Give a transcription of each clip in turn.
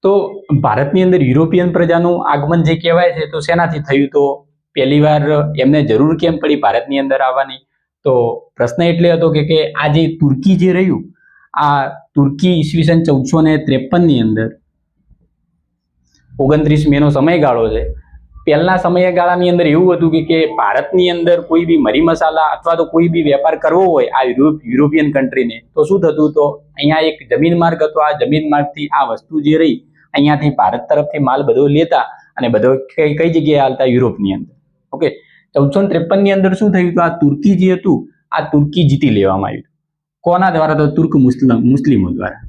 તો ભારતની અંદર યુરોપિયન પ્રજાનું આગમન જે કહેવાય છે તો શેનાથી થયું? તો પહેલી વાર એમને જરૂર કેમ પડી ભારતની અંદર આવવાની? તો પ્રશ્ન એટલે હતો કે આ જે તુર્કી જે રહ્યું, આ તુર્કી ઈસવીસન 1453 ની અંદર 29 મે નો સમયગાળો છે. પહેલા સમયગાળાની અંદર એવું હતું કે ભારતની અંદર કોઈ બી મરી મસાલા અથવા તો કોઈ બી વેપાર કરવો હોય આ યુરોપિયન કન્ટ્રીને, તો શું થતું? તો અહીંયા એક જમીન માર્ગ હતો. આ જમીન માર્ગથી આ વસ્તુ જે રહી અહીંયાથી ભારત તરફથી માલ બધો લેતા અને બધો કઈ જગ્યાએ હાલતા? યુરોપની અંદર. ઓકે, 1453 ની અંદર શું થયું? તો આ તુર્કી જે હતું આ તુર્કી જીતી લેવામાં આવ્યું. કોના દ્વારા? તો તુર્ક મુસ્લિમો દ્વારા.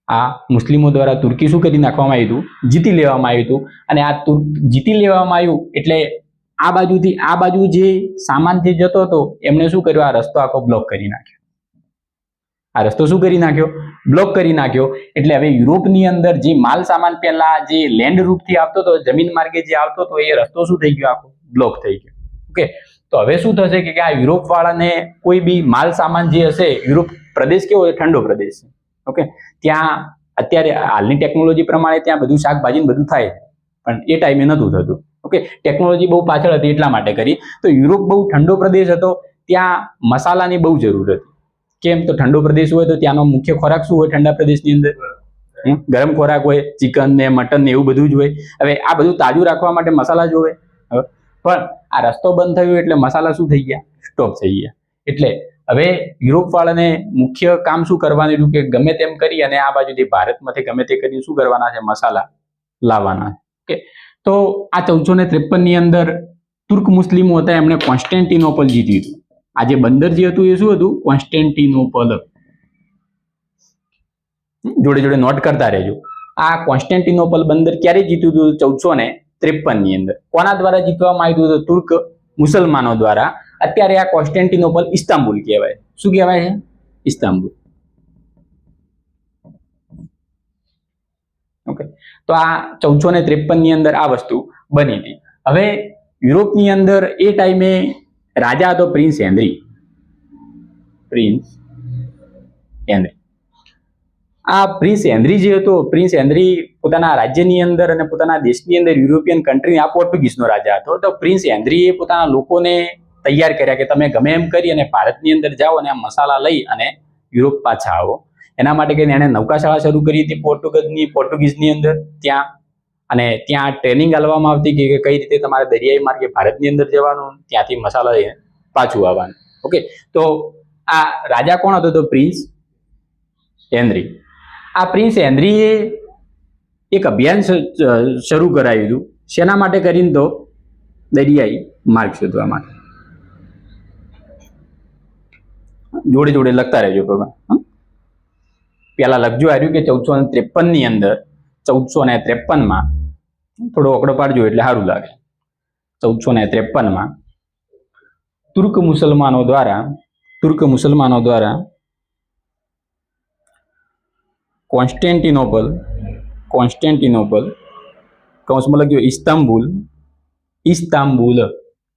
આ મુસ્લિમો દ્વારા તુર્કી શું કરી નાખવામાં આવ્યું હતું? જીતી લેવામાં આવ્યું હતું. અને આ તુર્ક જીતી લેવામાં આવ્યું એટલે આ બાજુથી આ બાજુ જે સામાન જે જતો હતો એમણે શું કર્યું? આ રસ્તો આખો બ્લોક કરી નાખ્યો. આ રસ્તો શું કરી નાખ્યો? બ્લોક કરી નાખ્યો. એટલે હવે યુરોપની અંદર જે માલ સામાન પહેલા જે લેન્ડ રૂટથી આવતો હતો, જમીન માર્ગે જે આવતો હતો, એ રસ્તો શું થઈ ગયો? આખો બ્લોક થઈ ગયો. ઓકે, તો હવે શું થશે કે આ યુરોપ વાળાને કોઈ બી માલ સામાન જે હશે, યુરોપ પ્રદેશ કેવો છે? ઠંડો પ્રદેશ છે. ઓકે, ત્યાં અત્યારે હાલની ટેકનોલોજી પ્રમાણે ત્યાં બધું શાકભાજી બધું થાય, પણ એ ટાઈમે નહોતું થતું. ઓકે, ટેકનોલોજી બહુ પાછળ હતી એટલા માટે કરી. તો યુરોપ બહુ ઠંડો પ્રદેશ હતો, ત્યાં મસાલાની બહુ જરૂર હતી. કેમ? તો ઠંડો પ્રદેશ હોય તો ત્યાંનો મુખ્ય ખોરાક શું હોય? ઠંડા પ્રદેશની અંદર ગરમ ખોરાક હોય, ચિકન ને મટન ને એવું બધું જ હોય. હવે આ બધું તાજું રાખવા માટે મસાલા જ હોય. પણ આ રસ્તો બંધ થયો એટલે મસાલા શું થઈ ગયા? સ્ટોપ થઈ ગયા. એટલે હવે યુરોપ વાળાને મુખ્ય કામ શું કરવાનું હતું કે ગમે તેમ કરી અને આ બાજુથી ભારતમાંથી ગમે તે કરીને શું કરવાના છે? મસાલા લાવવાના. ઓકે, તો આ 1453 ની અંદર તુર્ક મુસ્લિમો હતા, એમણે કોન્સ્ટેન્ટિનોપલ જીત્યું હતું. આ જે બંદર જે હતું એ શું હતું? કોન્સ્ટેન્ટિનોપલ. જોડે જોડે નોટ કરતા રહેજો. આ કોન્સ્ટેન્ટિનોપલ બંદર ક્યારે જીત્યું હતું? 1453 ની અંદર. કોના દ્વારા જીતવામાં આવ્યું હતું? તુર્ક મુસલમાનો દ્વારા. અત્યારે આ કોન્સ્ટેન્ટિનોપલ ઇસ્તાંબુલ કહેવાય. શું કહેવાય છે? ઇસ્તાંબુલ. ઓકે, તો આ 1453 ની અંદર આ વસ્તુ બની હતી. હવે યુરોપની અંદર એ ટાઈમે રાજા હતો પ્રિન્સ હેનરી. Prince henry. આ પ્રિન્સ હેનરી જે હતો, પ્રિન્સ હેનરી પોતાના રાજ્યની અંદર અને પોતાના દેશની અંદર યુરોપિયન કન્ટ્રી, આ પોર્ટુગીઝનો રાજા હતો. તો પ્રિન્સ હેનરીએ પોતાના લોકોને તૈયાર કર્યા કે તમે ગમે એમ કરી અને ભારતની અંદર જાઓ અને આ મસાલા લઈ અને યુરોપ પાછા આવો. એના માટે કરીને એણે નૌકાશાળા શરૂ કરી હતી પોર્ટુગીઝની અંદર ત્યાં. અને ત્યાં ટ્રેનિંગ આપવામાં આવતી કે કઈ રીતે તમારે દરિયાઈ માર્ગે ભારતની અંદર જવાનું, ત્યાંથી મસાલા લઈને પાછું આવવાનું. ઓકે, તો આ રાજા કોણ હતો? તો પ્રિન્સ હેનરી. આ પ્રિન્સ હેનરીએ એક અભિયાન શરૂ કરાવ્યું હતું. શેના માટે કરીને? તો દરિયાઈ માર્ગ શોધવા માટે. જોડે જોડે લખતા રહેજો. પેલા લખજો આવ્યું કે 1453 ની અંદર 1453માં થોડો ઓકડો પાડજો એટલે સારું લાગે. 1453માં તુર્ક મુસલમાનો દ્વારા કોન્સ્ટેન્ટિનોપલ કૌંસમાં લખ્યો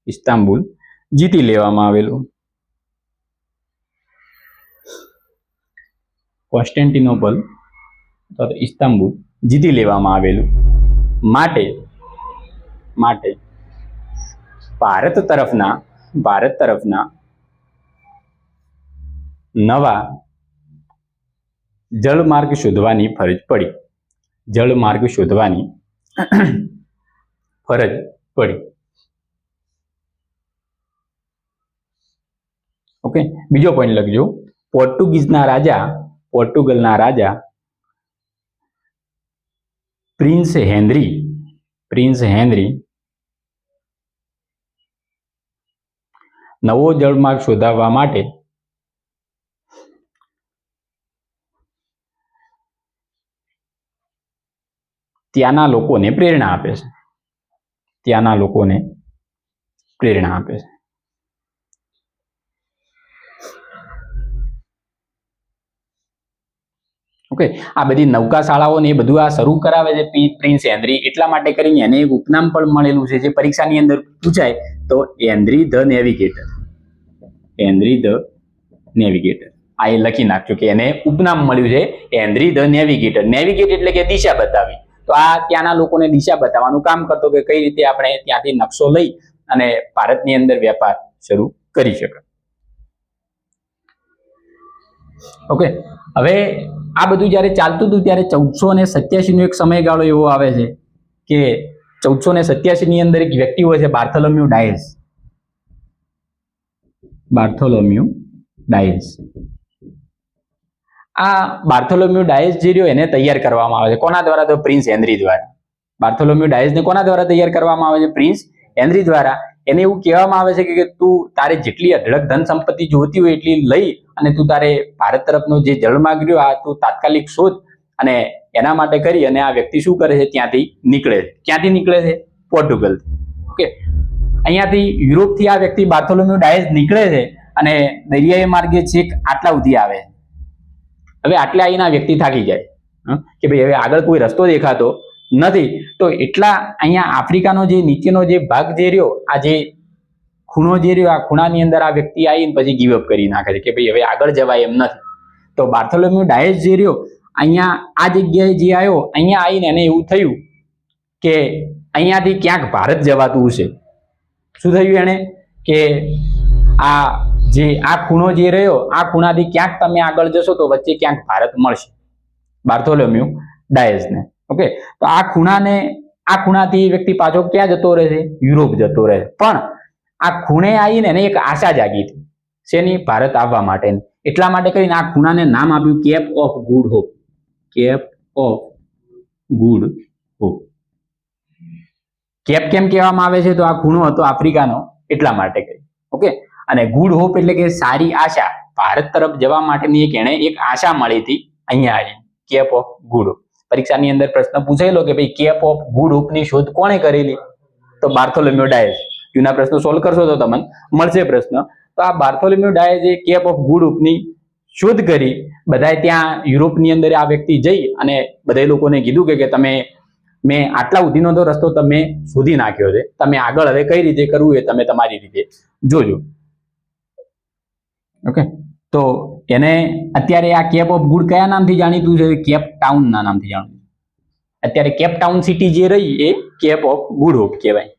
ઇસ્તાંબુલ જીતી લેવામાં આવેલું. કોન્સ્ટેન્ટિનોપલ અથવા ઇસ્તાંબુલ જીતી લેવામાં આવેલું. માટે ભારત તરફના નવા જળમાર્ગ શોધવાની ફરજ પડી. ઓકે, બીજો પોઈન્ટ લખજો. પોર્ટુગલના રાજા પ્રિન્સ હેનરી નવો જળમાર્ગ શોધવા માટે ત્યાંના લોકોને પ્રેરણા આપે છે. ઓકે, આ બધી નૌકા શાળાઓ ને એ બધું આ શરૂ કરાવે છે પ્રિન્સ હેનરી. એટલા માટે કરીને એને એક ઉપનામ પણ મળેલું છે જે પરીક્ષાની અંદર પૂછાય. તો હેનરી ધ નેવિગેટર. આ એ લખી નાખજો કે એને ઉપનામ મળ્યું છે હેનરી ધ નેવિગેટર. નેવિગેટ એટલે કે દિશા બતાવી. તો આ ત્યાંના લોકોને દિશા બતાવવાનું કામ કરતો કે કઈ રીતે આપણે ત્યાંથી નકશો લઈ અને ભારતની અંદર વેપાર શરૂ કરી શકે. ઓકે, હવે આ બધું જયારે ચાલતું હતું ત્યારે 1487 નો એક સમયગાળો એવો આવે છે કે 1487 ની અંદર એક વ્યક્તિ હોય છે બાર્થોલોમ્યુ ડાયસ. બાર્થોલોમ્યુ ડાયસ. આ બાર્થોલોમ્યુ ડાયસ જે રહ્યો એને તૈયાર કરવામાં આવે છે કોના દ્વારા? તો પ્રિન્સ હેનરી દ્વારા. બાર્થોલોમ્યુ ડાયસને કોના દ્વારા તૈયાર કરવામાં આવે છે? પ્રિન્સ હેનરી દ્વારા. એને એવું કહેવામાં આવે છે કે તું તારે જેટલી અઢળક ધન સંપત્તિ જોતી હોય એટલી લઈ અને તું તારે ભારત તરફનો જે જળમાર્ગ રહ્યો આ તું તાત્કાલિક શોધ, અને એના માટે કરી અને આ વ્યક્તિ શું કરે છે? ત્યાંથી નીકળે છે. ક્યાંથી નીકળે છે? પોર્ટુગલ. ઓકે, અહીંયાથી યુરોપથી આ વ્યક્તિ બાર્થોલોમ્યુ ડાયસ નીકળે છે અને દરિયાઈ માર્ગે છેક આટલા સુધી આવે. હવે આટલે આવીને આ વ્યક્તિ થાકી જાય કે ભાઈ હવે આગળ કોઈ રસ્તો દેખાતો નથી. તો એટલા અહીંયા આફ્રિકાનો જે નીચેનો જે ભાગ જે રહ્યો, આ જે ખૂણો જે રહ્યો, આ ખૂણાની અંદર આ વ્યક્તિ આવીને પછી ગીવ અપ કરી નાખે છે કે ભાઈ હવે આગળ જવાય એમ નથી. તો બાર્થોલોમ્યુ ડાયસ જે રહ્યો અહીંયા આ જગ્યાએ જે આવ્યો, અહીંયા આવીને એને એવું થયું કે અહીંયાથી ક્યાંક ભારત જવાતું હશે. શું થયું એને? કે આ જે આ ખૂણો જે રહ્યો, આ ખૂણાથી ક્યાંક તમે આગળ જશો તો વચ્ચે ક્યાંક ભારત મળશે બાર્થોલોમ્યુ ડાયસને. ઓકે, તો આ ખૂણાથી વ્યક્તિ પાછો ક્યાં જતો રહે છે? યુરોપ જતો રહે. પણ આ ખૂણે આવીને એને એક આશા જાગી હતી. શેની? ભારત આવવા માટેની. એટલા માટે કરીને આ ખૂણાને નામ આપ્યું cape of good hope. Cape of good hope. Cape કેમ કહેવામાં આવે છે? તો આ ખૂણો હતો આફ્રિકાનો એટલા માટે કહ્યું. ઓકે, અને ગુડ હોપ એટલે કે સારી આશા. ભારત તરફ જવા માટેની એને એક આશા મળી હતી અહીંયા આવી. Cape of good hope. પરીક્ષાની અંદર પ્રશ્ન પૂછાયેલો કે ભાઈ કેપ ઓફ ગુડ હોપ ની શોધ કોણે કરેલી? તો બાર્થોલોમ્યુ ડાયસ. જૂના પ્રશ્નો સોલ્વ કરશો તો તમને મળશે પ્રશ્ન. તો આ બાર્થોલોમ્યુ ડાયસે કેપ ઓફ ગુડ હોપ ની શોધ કરી. બધાએ ત્યાં યુરોપની અંદર આ વ્યક્તિ જઈ અને બધા લોકોને કીધું કે તમે મેં આટલા સુધીનો તો રસ્તો તમે શોધી નાખ્યો છે, તમે આગળ હવે કઈ રીતે કરવું એ તમે તમારી રીતે જોજો. ઓકે, તો એને અત્યારે આ કેપ ઓફ ગુડ કયા નામથી જાણીતું છે? કેપ ટાઉન ના નામથી જાણીતું. અત્યારે કેપ ટાઉન સિટી જે રહી એ કેપ ઓફ ગુડ હોપ કહેવાય.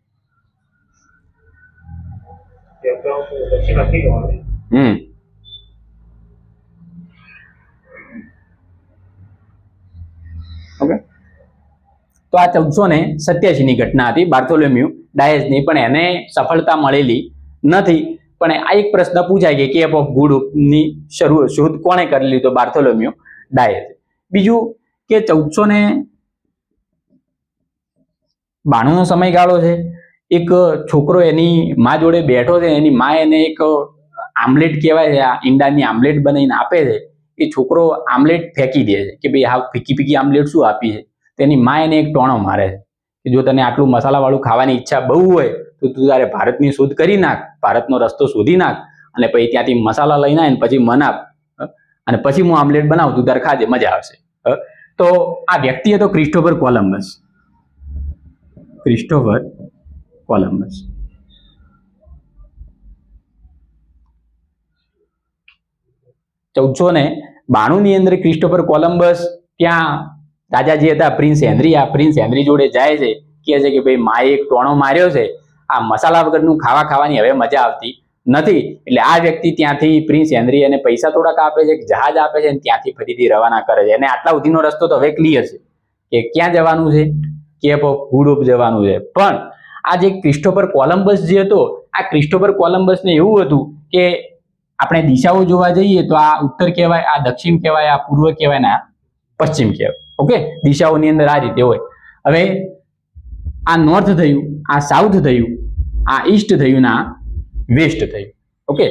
ઓકે, તો આ 1487 ની ઘટના હતી બાર્થોલોમ્યુ ડાયસની, પણ એને સફળતા મળેલી નથી. પણ આ એક પ્રશ્ન પૂછાય કે કેપ ઓફ ગુડ હોપ ની શોધ કોણે કરેલી? તો બાર્થોલોમ્યુ ડાયસ. બીજું કે 1492 નો સમયગાળો છે. એક છોકરો એની મા જોડે બેઠો છે, એની મા એને એક આમલેટ કહેવાય છે, આ ઈંડાની આમલેટ બનાવીને આપે છે. એ છોકરો આમલેટ ફેંકી દે છે કે ભાઈ આ ફીકી આમલેટ શું આપી છે? તેની મા એને એક ટોણો મારે છે કે જો તને આટલું મસાલાવાળું ખાવાની ઈચ્છા બહુ હોય તો તું તારે ભારતની શોધ કરી નાખ, ભારતનો રસ્તો શોધી નાખ અને પછી ત્યાંથી મસાલા લઈને આવીને પછી મને આપ અને પછી હું આમલેટ બનાવું, તું તારે ખાજે, મજા આવશે. તો આ વ્યક્તિ હતો ક્રિસ્ટોફર કોલમ્બસ. Christopher Columbus. ની અંદર ક્રિસ્ટોફર કોલમ્બસ ત્યાં રાજા જે હતા પ્રિન્સ હેનરી, આ પ્રિન્સ હેનરી જોડે જાય છે, કહે છે કે ભાઈ માએ એક ટોણો માર્યો છે, આ મસાલા વગરનું ખાવાની હવે મજા આવતી નથી. એટલે આ વ્યક્તિ ત્યાંથી પ્રિન્સ હેનરી એને પૈસા થોડાક આપે છે, જહાજ આપે છે અને ત્યાંથી ફરીથી રવાના કરે છે. અને આટલા સુધીનો રસ્તો તો હવે ક્લિયર છે કે ક્યાં જવાનું છે? કેપ ઓફ ગુડ હોપ જવાનું છે. પણ આ જે ક્રિસ્ટોફર કોલમ્બસ જે હતો, આ ક્રિસ્ટોફર કોલમ્બસને એવું હતું કે આપણે દિશાઓ જોવા જઈએ તો આ ઉત્તર કહેવાય, આ દક્ષિણ કહેવાય, આ પૂર્વ કહેવાય ને આ પશ્ચિમ કહેવાય. ઓકે, દિશાઓની અંદર આ રીતે હોય. હવે આ નોર્થ થયું, આ સાઉથ થયું, આ ઈસ્ટ થયું ને આ વેસ્ટ થયું. ઓકે,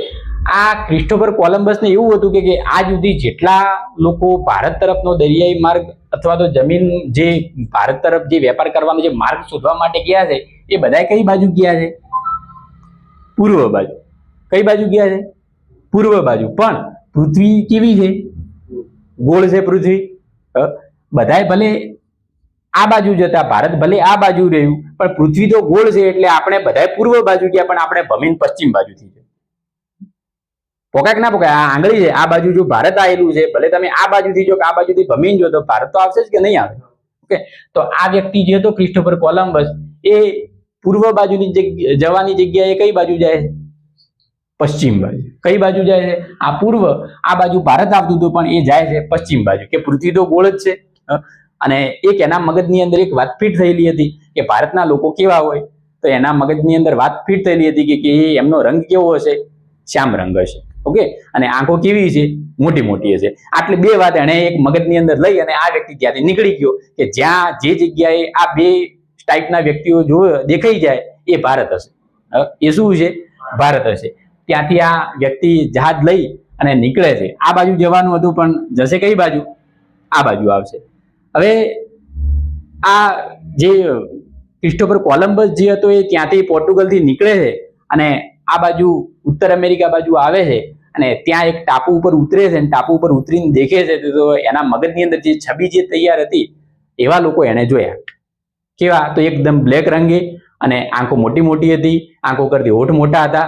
આ ક્રિસ્ટોફર કોલમ્બસને એવું હતું કે આજ સુધી જેટલા લોકો ભારત તરફનો દરિયાઈ માર્ગ અથવા તો જમીન જે ભારત તરફ જે વેપાર કરવાનો જે માર્ગ શોધવા માટે ગયા છે એ બધા કઈ બાજુ ગયા છે? પૂર્વ બાજુ. કઈ બાજુ ગયા છે? પૂર્વ બાજુ. પણ પૃથ્વી કેવી છે? ગોળ છે પૃથ્વી. બધાય ભલે આ બાજુ જતા, ભારત ભલે આ બાજુ રહ્યું, પણ પૃથ્વી તો ગોળ છે એટલે આપણે બધાય પૂર્વ બાજુ ગયા, પણ આપણે ભમીને પશ્ચિમ બાજુથી ગયા. પોકાય કે ના પોકાય? આ આંગળી છે, આ બાજુ જો ભારત આવેલું છે, ભલે તમે આ બાજુથી જો કે આ બાજુથી ભમીને જો તો ભારત તો આવશે જ કે નહીં આવે? ઓકે, તો આ વ્યક્તિ જે હતો ક્રિસ્ટોફર કોલમ્બસ, એ પૂર્વ બાજુની જવાની જગ્યાએ કઈ બાજુ જાય છે? પશ્ચિમ બાજુ. કઈ બાજુ જાય છે? આ પૂર્વ. આ બાજુ ભારત આવતું હતું પણ એ જાય છે પશ્ચિમ બાજુ, કે પૃથ્વી તો ગોળ જ છે. અને એક એના મગજની અંદર એક વાત ફિટ થયેલી હતી કે ભારતના લોકો કેવા હોય, તો એના મગજની અંદર વાત ફિટ થયેલી હતી કે એમનો રંગ કેવો હશે? શ્યામ રંગ હશે. ઓકે, અને આંખો કેવી છે? મોટી મોટી હશે. આટલી બે વાત એને એક મગજની અંદર લઈ અને આ વ્યક્તિ ત્યાંથી નીકળી ગયો કે જ્યાં જે જગ્યાએ આ બે ટાઈપના વ્યક્તિઓ જો દેખાઈ જાય એ ભારત હશે. એ શું છે? ભારત હશે. ત્યાંથી આ વ્યક્તિ જહાજ લઈ અને નીકળે છે. આ બાજુ જવાનું હતું પણ જશે કઈ બાજુ? આ બાજુ આવશે. હવે આ જે ક્રિસ્ટોફર કોલમ્બસ જે હતો એ ત્યાંથી પોર્ટુગલથી નીકળે છે અને આ બાજુ ઉત્તર અમેરિકા બાજુ આવે છે અને ત્યાં એક ટાપુ ઉપર ઉતરે છે અને ટાપુ ઉપર ઉતરીને દેખે છે તો એના મગજની અંદર જે છબી જે તૈયાર હતી એવા લોકો એને જોયા. કેવા? તો એકદમ બ્લેક રંગે અને આંખો મોટી મોટી હતી, આંખો કરતી હોઠ મોટા હતા.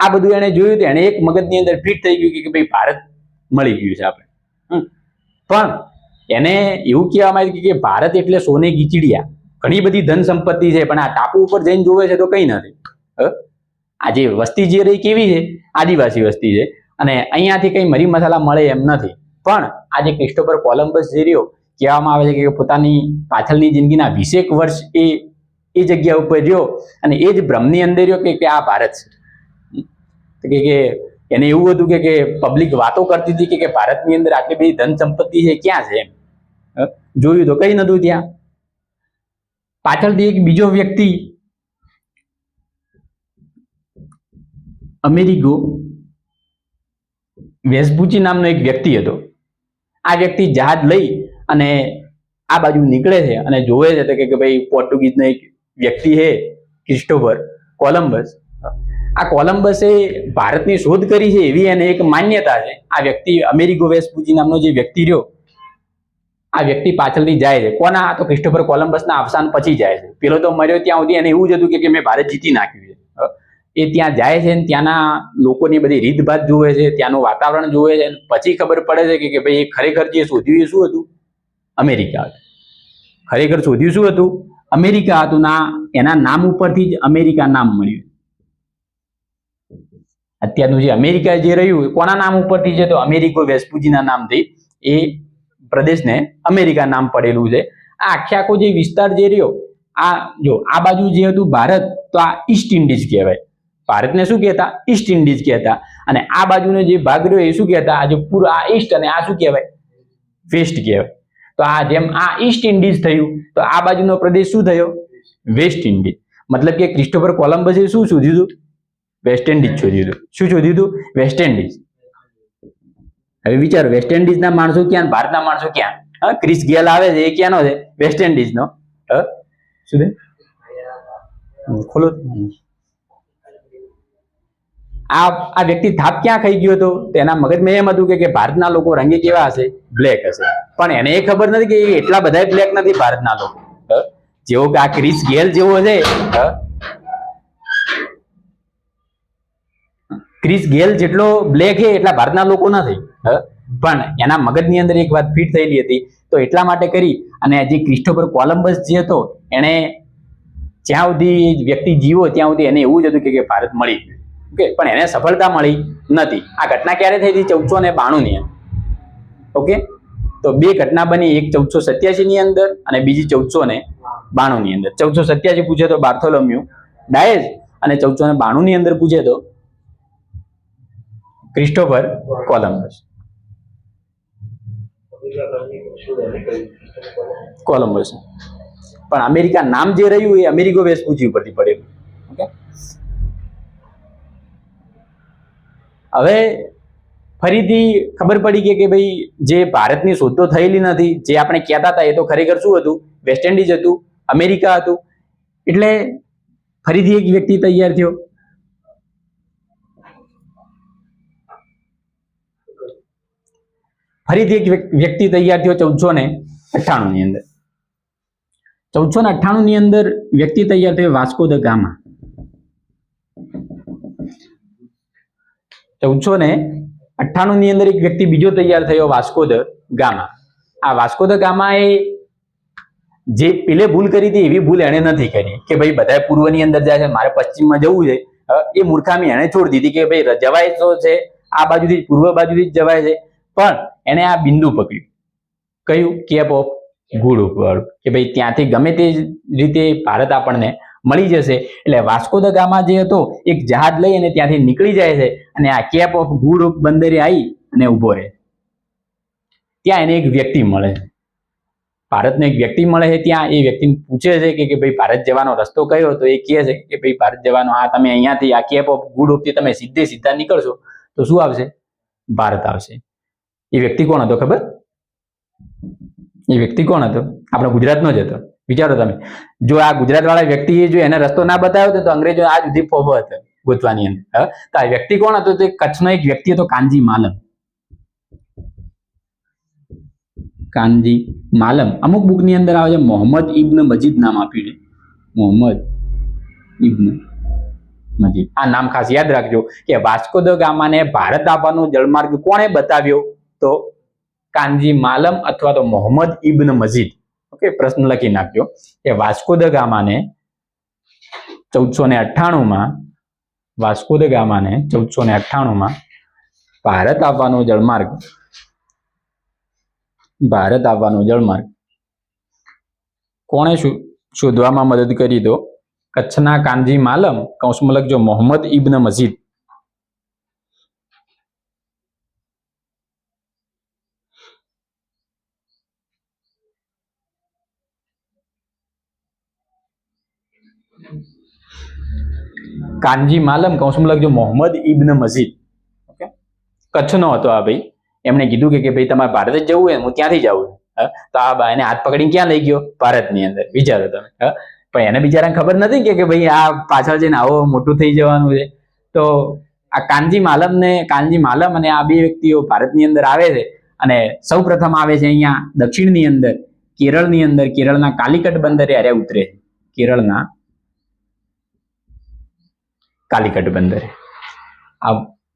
આ બધું એને જોયું તો એને એક મગજની અંદર ફિટ થઈ ગયું કે ભાઈ ભારત મળી ગયું છે આપણે. પણ એને એવું કહેવામાં આવ્યું કે ભારત એટલે સોને ગીચડિયા, ઘણી બધી ધન સંપત્તિ છે, પણ આ ટાપુ ઉપર જઈને જોવે છે તો કઈ નથી. આ જે વસ્તી જે રહી કેવી છે? આદિવાસી વસ્તી છે અને અહીંયાથી કઈ મરી મસાલા મળે એમ નથી. પણ આ જે ક્રિસ્ટોફર કોલમ્બસ જે રહ્યો, કહેવામાં આવે છે કે પોતાની પાછળની જિંદગીના 20 વર્ષ એ જગ્યા ઉપર રહ્યો અને એ જ ભ્રમની અંદર રહ્યો કે આ ભારત છે. કે એને એવું હતું કે પબ્લિક વાતો કરતી હતી કે ભારતની અંદર આટલી બધી ધન સંપત્તિ છે, ક્યાં છે? જોયું તો કઈ નતું ત્યાં. પાછળથી એક બીજો વ્યક્તિ અમેરિગો વેસ્પુચી નામનો એક વ્યક્તિ હતો. આ વ્યક્તિ જહાજ લઈ અને આ બાજુ નીકળે છે અને જોવે છે કે ભાઈ પોર્ટુગીઝનો એક વ્યક્તિ છે ક્રિસ્ટોફર કોલમ્બસ. આ કોલમ્બસે ભારતની શોધ કરી છે એવી એને એક માન્યતા છે. આ વ્યક્તિ અમેરિગો વેસ્પુચી નામનો જે વ્યક્તિ રહ્યો, આ વ્યક્તિ પાછળથી જાય છે. કોના? તો ક્રિસ્ટોફર કોલમ્બસના અવસાન પછી જાય છે. પેલો તો મર્યો ત્યાં સુધી એને એવું જ હતું કે મેં ભારત જીતી નાખ્યું છે. એ ત્યાં જાય છે ને ત્યાંના લોકોની બધી રીતભાત જોવે છે, ત્યાંનું વાતાવરણ જોવે છે, પછી ખબર પડે છે કે ભાઈ ખરેખર જે શોધ્યું એ શું હતું? અમેરિકા હતું. ખરેખર શોધ્યું શું હતું? અમેરિકા હતું. ના, એના નામ ઉપરથી જ અમેરિકા નામ મળ્યું. અત્યારનું જે અમેરિકા જે રહ્યું કોના નામ ઉપરથી છે? તો અમેરિગો વેસ્પુચીના નામથી એ પ્રદેશને અમેરિકા નામ પડેલું છે. આ આખો જે વિસ્તાર જે રહ્યો, આ જો આ બાજુ જે હતું ભારત, તો આ ઈસ્ટ ઇન્ડિઝ કહેવાય. ભારતને શું કહેતા? ઈસ્ટ ઇન્ડિઝ કહેતા. અને આ બાજુનો જે ભાગ રહ્યો એ શું કહેતા? આ જે પૂરો આ ઈસ્ટ અને આ શું કહેવાય? વેસ્ટ કહેવાય. તો આ જેમ આ ઈસ્ટ ઇન્ડિઝ થયું તો આ બાજુનો પ્રદેશ શું થયો? West Indies. મતલબ કે ક્રિસ્ટોફર કોલમ્બસે શું શોધ્યું હતું? વેસ્ટ ઇન્ડિઝ શોધ્યું હતું. શું શોધ્યું હતું? West Indies. હવે વિચારો, વેસ્ટ ઇન્ડિઝના માણસો ક્યાં, ભારતના માણસો ક્યાં? ક્રિસ ગેલ આવે છે એ ક્યાંનો છે? વેસ્ટ ઇન્ડિઝનો. શું છે? ખોલો. આ વ્યક્તિ થાપ ક્યાં ખાઈ ગયો હતો? તેના મગજમાં એમ હતું કે ભારતના લોકો રંગે કેવા હશે? બ્લેક હશે. પણ એને એ ખબર નથી કે એટલા બધા બ્લેક નથી ભારતના લોકો. જેવો કે આ ક્રિસ ગેલ જેવો છે, ક્રિસ ગેલ જેટલો બ્લેક છે એટલા ભારતના લોકો નથી. પણ એના મગજની અંદર એક વાત ફિટ થયેલી હતી, તો એટલા માટે કરી અને જે ક્રિસ્ટોફર કોલમ્બસ જે હતો એને જ્યાં સુધી વ્યક્તિ જીવો ત્યાં સુધી એને એવું જ હતું કે ભારત મળી. ઓકે, પણ એને સફળતા મળી નથી. આ ઘટના ક્યારે થઈ હતી? 1492 ની. ઓકે, તો બે ઘટના બની, એક 1487 ની અંદર અને બીજી 1492 ની અંદર. 1487 પૂછે તો બાર્થોલોમ્યુ ડાયઝ અને 1492 ની અંદર પૂછે તો ક્રિસ્ટોફર કોલમ્બસ. કોલમ્બસ. પણ અમેરિકા નામ જે રહ્યું એ અમેરિગો વેસ્પુચી ઉપરથી પડેલું. ઓકે, હવે ફરીથી ખબર પડી કે ભાઈ જે ભારતની શોધ તો થયેલી નથી, જે આપણે કહેતા હતા એ તો ખરેખર શું હતું? વેસ્ટ ઇન્ડિઝ હતું, અમેરિકા હતું. એટલે ફરીથી એક વ્યક્તિ તૈયાર થયો. ફરીથી એક વ્યક્તિ તૈયાર થયો 1498 ની અંદર. 1498 ની અંદર વ્યક્તિ તૈયાર થયો વાસ્કો દ ગામા. 1498 ની અંદર એક વ્યક્તિ બીજો તૈયાર થયો, વાસ્કો દ ગામા. આ વાસ્કો દ ગામા એ જે પેલે ભૂલ કરી હતી એવી ભૂલ એને નથી કરી કે ભાઈ બધા પૂર્વની અંદર જાય છે, મારે પશ્ચિમમાં જવું છે. એ મૂર્ખામી એને છોડી દીધી કે ભાઈ જવાય તો છે આ બાજુથી, પૂર્વ બાજુથી જ જવાય છે. પણ એને આ બિંદુ પકડ્યું, કયું? કેપ ઓફ ગુડ હોપ, કે ભાઈ ત્યાંથી ગમે તે રીતે ભારત આપણને મળી જશે. એટલે વાસ્કો દ ગામા જે હતો એક જહાજ લઈ અને ત્યાંથી નીકળી જાય છે અને આ કેપ ઓફ ગુડ હોપ બંદરે આવી અને ઉભો રહે. ત્યાં એને એક વ્યક્તિ મળે છે, ભારતનો એક વ્યક્તિ મળે છે. ત્યાં એ વ્યક્તિને પૂછે છે કે ભાઈ ભારત જવાનો રસ્તો કયો? તો એ કહે છે કે ભાઈ ભારત જવાનો આ તમે અહીંયાથી આ કેપ ઓફ ગુડ હોપ થી તમે સીધા નીકળશો તો શું આવશે? ભારત આવશે. એ વ્યક્તિ કોણ હતો ખબર? એ વ્યક્તિ કોણ હતો? આપણો ગુજરાતનો જ હતો. વિચારો તમે, જો આ ગુજરાત વાળા વ્યક્તિએ જો એને રસ્તો ના બતાવ્યો તો અંગ્રેજો આ સુધી ફોફો હતો ગોતવાની અંદર. તો આ વ્યક્તિ કોણ હતો? તો કચ્છનો એક વ્યક્તિ હતો, કાનજી માલમ. કાનજી માલમ. અમુક બુક ની અંદર આવે છે મોહમ્મદ ઇબ્ન મજીદ નામ આપ્યું છે, મોહમ્મદ ઇબ્ન મજીદ. આ નામ ખાસ યાદ રાખજો કે વાસ્કો દ ગામાને ભારત આવવાનો જળમાર્ગ કોણે બતાવ્યો? તો કાનજી માલમ અથવા તો મોહમ્મદ ઇબ્ન મજીદ. ઓકે, પ્રશ્ન લખી નાખજો કે વાસ્કો દ ગામાને 1498 માં, વાસ્કો દ ગામાને 1498 માં ભારત આવવાનો જળમાર્ગ કોણે શોધવામાં મદદ કરી? તો કચ્છના કાનજી માલમ, કૌંસમાં લખજો મોહમ્મદ ઇબ્ન મજીદ. કાનજી માલમ, કૌંસમાં લખજો મોહમ્મદ ઇબ્ન મજીદ. ઓકે, કચ્છનો હતો આ ભાઈ. એમણે કીધું કે ભાઈ તમારે ભારત જ જવું હોય, હું ત્યાંથી જાઉં. તો આ એને હાથ પકડીને ક્યાં લઈ ગયો? ભારતની અંદર. વિચારો તમે. પણ એને બિચારાને ખબર નથી કે ભાઈ આ પાછળ જઈને આવો મોટું થઈ જવાનું છે. તો આ કાનજી માલમ અને આ બે વ્યક્તિઓ ભારતની અંદર આવે છે અને સૌ પ્રથમ આવે છે અહીંયા દક્ષિણની અંદર, કેરળની અંદર, કેરળના કાલિકટ બંદરે અરે ઉતરે. કેરળના કાલિકટ બંદરે. આ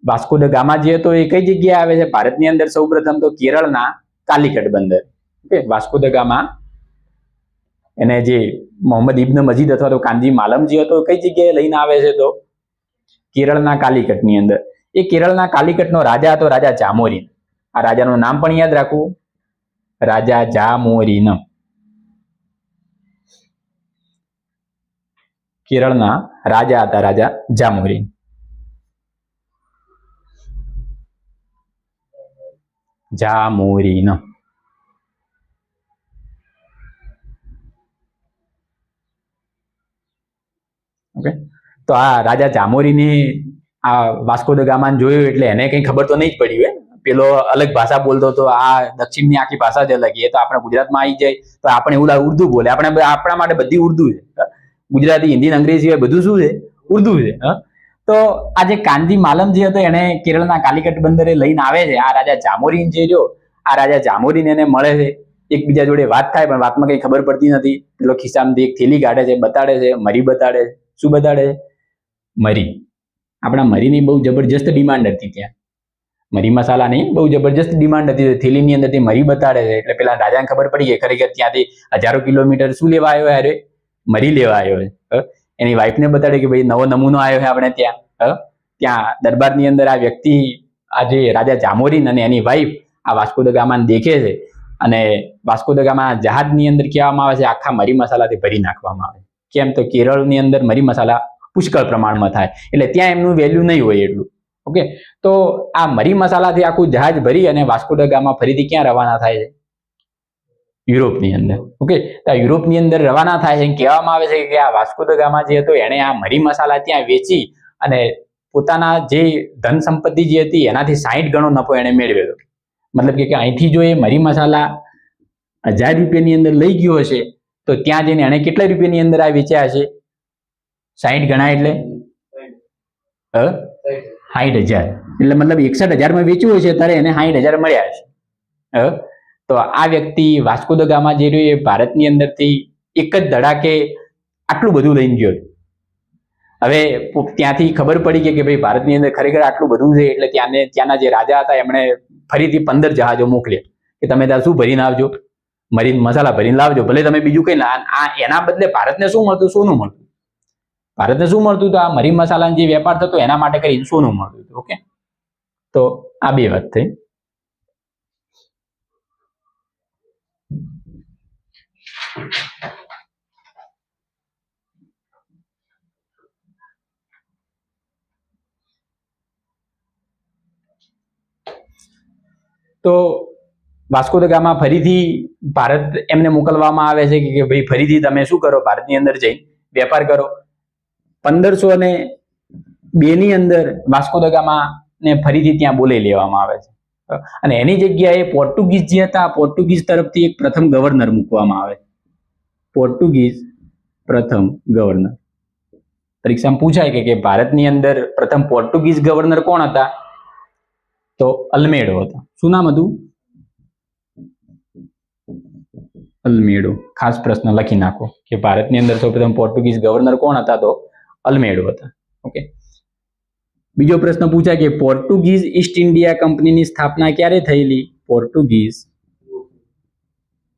વાસ્કો દ ગામા જે હતો એ કઈ જગ્યાએ આવે છે ભારતની અંદર? સૌ પ્રથમ તો કેરળના કાલિકટ બંદર. ઓકે, વાસ્કો દ ગામા એને જે મોહમ્મદ ઇબ્ન મજીદ અથવા તો કાનજી માલમ જે હતો કઈ જગ્યાએ લઈને આવે છે? તો કેરળના કાલિકટની અંદર. એ કેરળના કાલિકટનો રાજા હતો, રાજા જામોરીન. આ રાજાનું નામ પણ યાદ રાખવું, રાજા જામોરીન. કેરળના રાજા હતા રાજા જામોરીન. જામોરીન. ઓકે, તો આ રાજા જામોરીને આ વાસ્કો દ ગામાને જોયું એટલે એને કઈ ખબર તો નહીં જ પડી હોય. પેલો અલગ ભાષા બોલતો હતો, આ દક્ષિણની આખી ભાષા જ અલગ. એ તો આપણે ગુજરાતમાં આવી જાય તો આપણે ઉર્દુ બોલે. આપણા માટે બધી ઉર્દુ છે. ગુજરાતી, હિન્દી, અંગ્રેજી હોય બધું શું છે? ઉર્દુ છે. તો આ જે કાનજી માલમ જે હતો એને કેરળના કાલિકટ બંદરે લઈને આવે છે. આ રાજા જામોરીન જે રહ્યો, આ રાજા જામોરીન એને મળે છે. એકબીજા જોડે વાત થાય પણ વાતમાં કઈ ખબર પડતી નથી. પેલો ખિસ્સામાંથી એક થેલી કાઢે છે, બતાડે છે, મરી બતાડે છે. શું બતાડે? મરી. આપણા મરીની બહુ જબરજસ્ત ડિમાન્ડ હતી ત્યાં. મરી મસાલાની બહુ જબરજસ્ત ડિમાન્ડ હતી. થેલીની અંદરથી મરી બતાડે છે એટલે પેલા રાજાને ખબર પડી ગઈ ખરેખર ત્યાંથી હજારો કિલોમીટર શું લેવા આવ્યો? અરે મરી લેવા આવ્યો છે. એની વાઈફને બતાડે કે ભાઈ નવો નમૂનો આવ્યો છે આપણે ત્યાં દરબારની અંદર. આ વ્યક્તિ, આ જે રાજા જામોરીન અને એની વાઈફ આ વાસ્કો દ ગામાને દેખે છે અને વાસ્કો દ ગામા જહાજની અંદર કહેવામાં આવે છે આખા મરી મસાલાથી ભરી નાખવામાં આવે. કેમ? તો કેરળની અંદર મરી મસાલા પુષ્કળ પ્રમાણમાં થાય એટલે ત્યાં એમનું વેલ્યુ નહીં હોય એટલું. ઓકે, તો આ મરી મસાલાથી આખું જહાજ ભરી અને વાસ્કો દ ગામા ફરીથી ક્યાં રવાના થાય છે? યુરોપની અંદર. ઓકે, તો યુરોપની અંદર રવાના થાય છે. કહેવામાં આવે છે કે આ વાસ્કો દ ગામા જે હતો એણે આ મરી મસાલા ત્યાં વેચી અને પોતાના જે ધન સંપત્તિ જે હતી એનાથી 60 ગણો નફો એને મેળવ્યો. મતલબ કે અહીંથી જો એ મરી મસાલા 1000 રૂપિયાની અંદર લઈ ગયો હશે તો ત્યાં જઈને એને કેટલા રૂપિયાની અંદર આ વેચ્યા હશે? 60 ગણા એટલે 60,000. એટલે મતલબ 61,000 માં વેચ્યું હશે ત્યારે એને 60,000 મળ્યા હશે. તો આ વ્યક્તિ વાસ્કો દ ગામા જે રહ્યો એ ભારતની અંદરથી એક જ ધડાકે આટલું બધું લઈને ગયો. હવે ત્યાંથી ખબર પડી કે ભાઈ ભારતની અંદર ખરેખર આટલું બધું છે, એટલે ત્યાંના જે રાજા હતા એમણે ફરીથી 15 જહાજો મોકલ્યા કે તમે ત્યાં શું ભરીને આવજો, મરીન મસાલા ભરીને લાવજો, ભલે તમે બીજું કઈ ના. એના બદલે ભારતને શું મળતું? સોનું મળતું. ભારતને શું મળતું? તો આ મરીન મસાલાનો જે વેપાર થતો એના માટે કરીને સોનું મળતું. ઓકે, તો આ બે વાત થઈ. તો વાસ્કો દ ગામા ફરીથી ભારત એમને મોકલવામાં આવે છે કે ભાઈ ફરીથી તમે શું કરો, ભારતની અંદર જઈ વેપાર કરો. 1502 ની અંદર વાસ્કો દ ગામા ને ફરીથી ત્યાં બોલાવી લેવામાં આવે છે અને એની જગ્યાએ પોર્ટુગીઝ જે હતા, પોર્ટુગીઝ તરફથી એક પ્રથમ ગવર્નર મૂકવામાં આવે. પોર્ટુગીઝ પ્રથમ ગવર્નર. પરીક્ષામાં પૂછાય કે ભારતની અંદર પ્રથમ પોર્ટુગીઝ ગવર્નર કોણ હતા? તો અલ્મેડો હતો. શું નામ હતું? અલ્મેડો. ખાસ પ્રશ્ન લખી નાખો કે ભારતની અંદર સૌપ્રથમ પોર્ટુગીઝ ગવર્નર કોણ હતા? તો અલ્મેડો હતા. ઓકે. બીજો પ્રશ્ન પૂછાય કે પોર્ટુગીઝ ઈસ્ટ ઇન્ડિયા કંપનીની સ્થાપના ક્યારે થયેલી? પોર્ટુગીઝ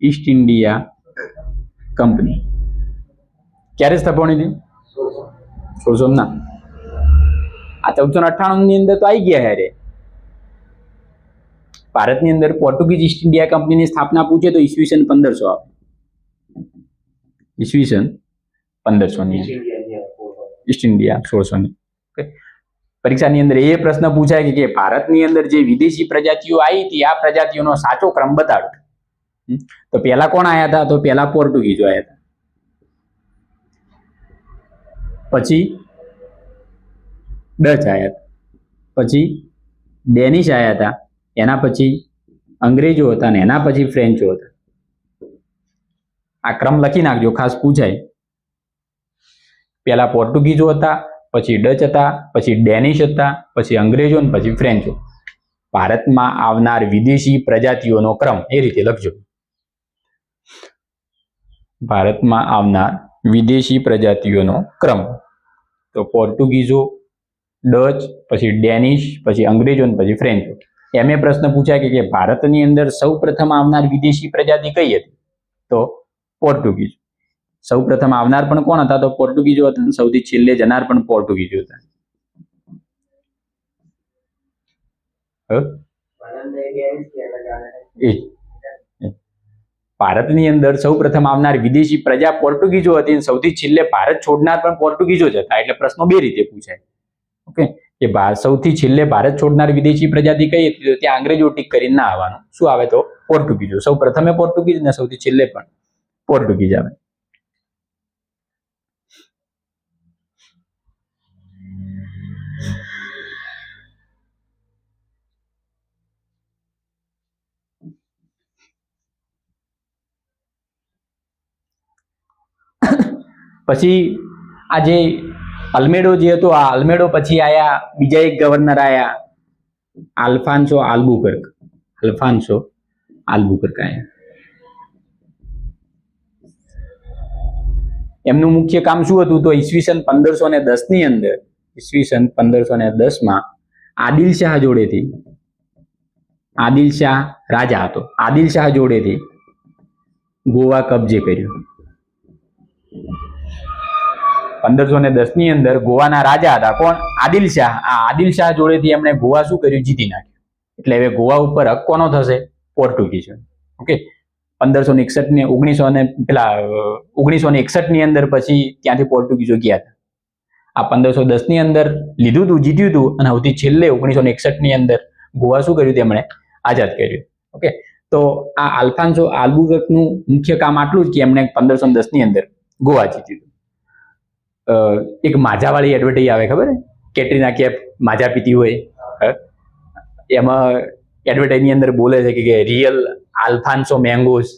ઈસ્ટ ઇન્ડિયા કંપની ક્યારે સ્થાપવાની હતી? 1600 ના. આ 1498 ની અંદર તો આવી ગયા યારે. ભારતની અંદર પોર્ટુગીઝ ઈસ્ટ ઇન્ડિયા કંપનીની સ્થાપના પૂછે તો ઈસવીસન 1500 આવે. ઈસવીસન 1500 ની ઈસ્ટ ઇન્ડિયા 1600 ની. પરીક્ષાની અંદર એ પ્રશ્ન પૂછાય કે ભારતની અંદર જે વિદેશી પ્રજાતિઓ આવી હતી આ પ્રજાતિઓનો સાચો ક્રમ બતાડો. તો પહેલા કોણ આવ્યા હતા? તો પહેલા પોર્ટુગીઝો આવ્યા હતા, પછી ડચ આવ્યા હતા, પછી ડેનિશ આવ્યા હતા, એના પછી અંગ્રેજો હતા અને એના પછી ફ્રેન્ચો હતા. આ ક્રમ લખી નાખજો, ખાસ પૂછાય. પહેલા પોર્ટુગીઝો હતા, પછી ડચ હતા, પછી ડેનિશ હતા, પછી અંગ્રેજો અને પછી ફ્રેન્ચો. ભારતમાં આવનાર વિદેશી પ્રજાતિઓનો ક્રમ એ રીતે લખજો. ભારતમાં આવનાર વિદેશી પ્રજાતિઓનો ક્રમ. તો પોર્ટુગીઝો, ડચ, પછી ડેનિશ, પછી અંગ્રેજો અને પછી ફ્રેન્ચો. એમ એ પ્રશ્ન પૂછાય કે ભારતની અંદર સૌ પ્રથમ આવનાર વિદેશી પ્રજાતિ કઈ હતી? તો પોર્ટુગીઝ. સૌ પ્રથમ આવનાર પણ કોણ હતા? તો પોર્ટુગીઝો હતા. સૌથી છેલ્લે જનાર પણ પોર્ટુગીઝો હતા. ભારતની અંદર સૌ પ્રથમ આવનાર વિદેશી પ્રજા પોર્ટુગીઝો હતી, સૌથી છેલ્લે ભારત છોડનાર પણ પોર્ટુગીઝો જ હતા. એટલે પ્રશ્નો બે રીતે પૂછાય. ઓકે, કે સૌથી છેલ્લે ભારત છોડનાર વિદેશી પ્રજાતિ કઈ હતી? તો ત્યાં અંગ્રેજો ટીક કરીને ના આવવાનું. શું આવે? તો પોર્ટુગીઝો. સૌ પ્રથમે પોર્ટુગીઝ ને સૌથી છેલ્લે પણ પોર્ટુગીઝ આવે. પછી આ જે અલ્મેડો જે હતો, આ અલ્મેડો પછી આયા બીજા એક ગવર્નર આયા, આલ્ફાન્સો આલ્બુકર્ક. આલ્ફાન્સો આલ્બુકર્ક આયા. એમનું મુખ્ય કામ શું હતું? તો ઈસવીસન 1510 ની અંદર, ઈસવીસન 1510 માં આદિલ શાહ જોડેથી, આદિલ શાહ રાજા હતો, આદિલ શાહ જોડેથી ગોવા કબજે કર્યું. 1510 ની અંદર ગોવાના રાજા હતા કોણ? આદિલ શાહ. આ આદિલ શાહ જોડેથી એમણે ગોવા શું કર્યું? જીતી નાખ્યું. એટલે હવે ગોવા ઉપર હક કોનો થશે? પોર્ટુગીઝ. ઓકે. 1561 ને 1961 ની અંદર પછી ત્યાંથી પોર્ટુગીઝો ગયા હતા. આ 1510 ની અંદર લીધું હતું, જીત્યું હતું અને સૌથી છેલ્લે 1961 ની અંદર ગોવા શું કર્યું? તેમણે આઝાદ કર્યું. ઓકે. તો આ આલ્ફાન્સો આલ્બુકર્કનું મુખ્ય કામ આટલું જ કે એમણે 1510 ની અંદર ગોવા જીત્યું. એક માજાવાળી એડવર્ટાઈઝ આવે, ખબર? કેટરીના કેફ માજા પીતી હોય, એમાં એડવર્ટાઈઝ ની અંદર બોલે છે કે રિયલ આલ્ફાન્સો મેંગોસ.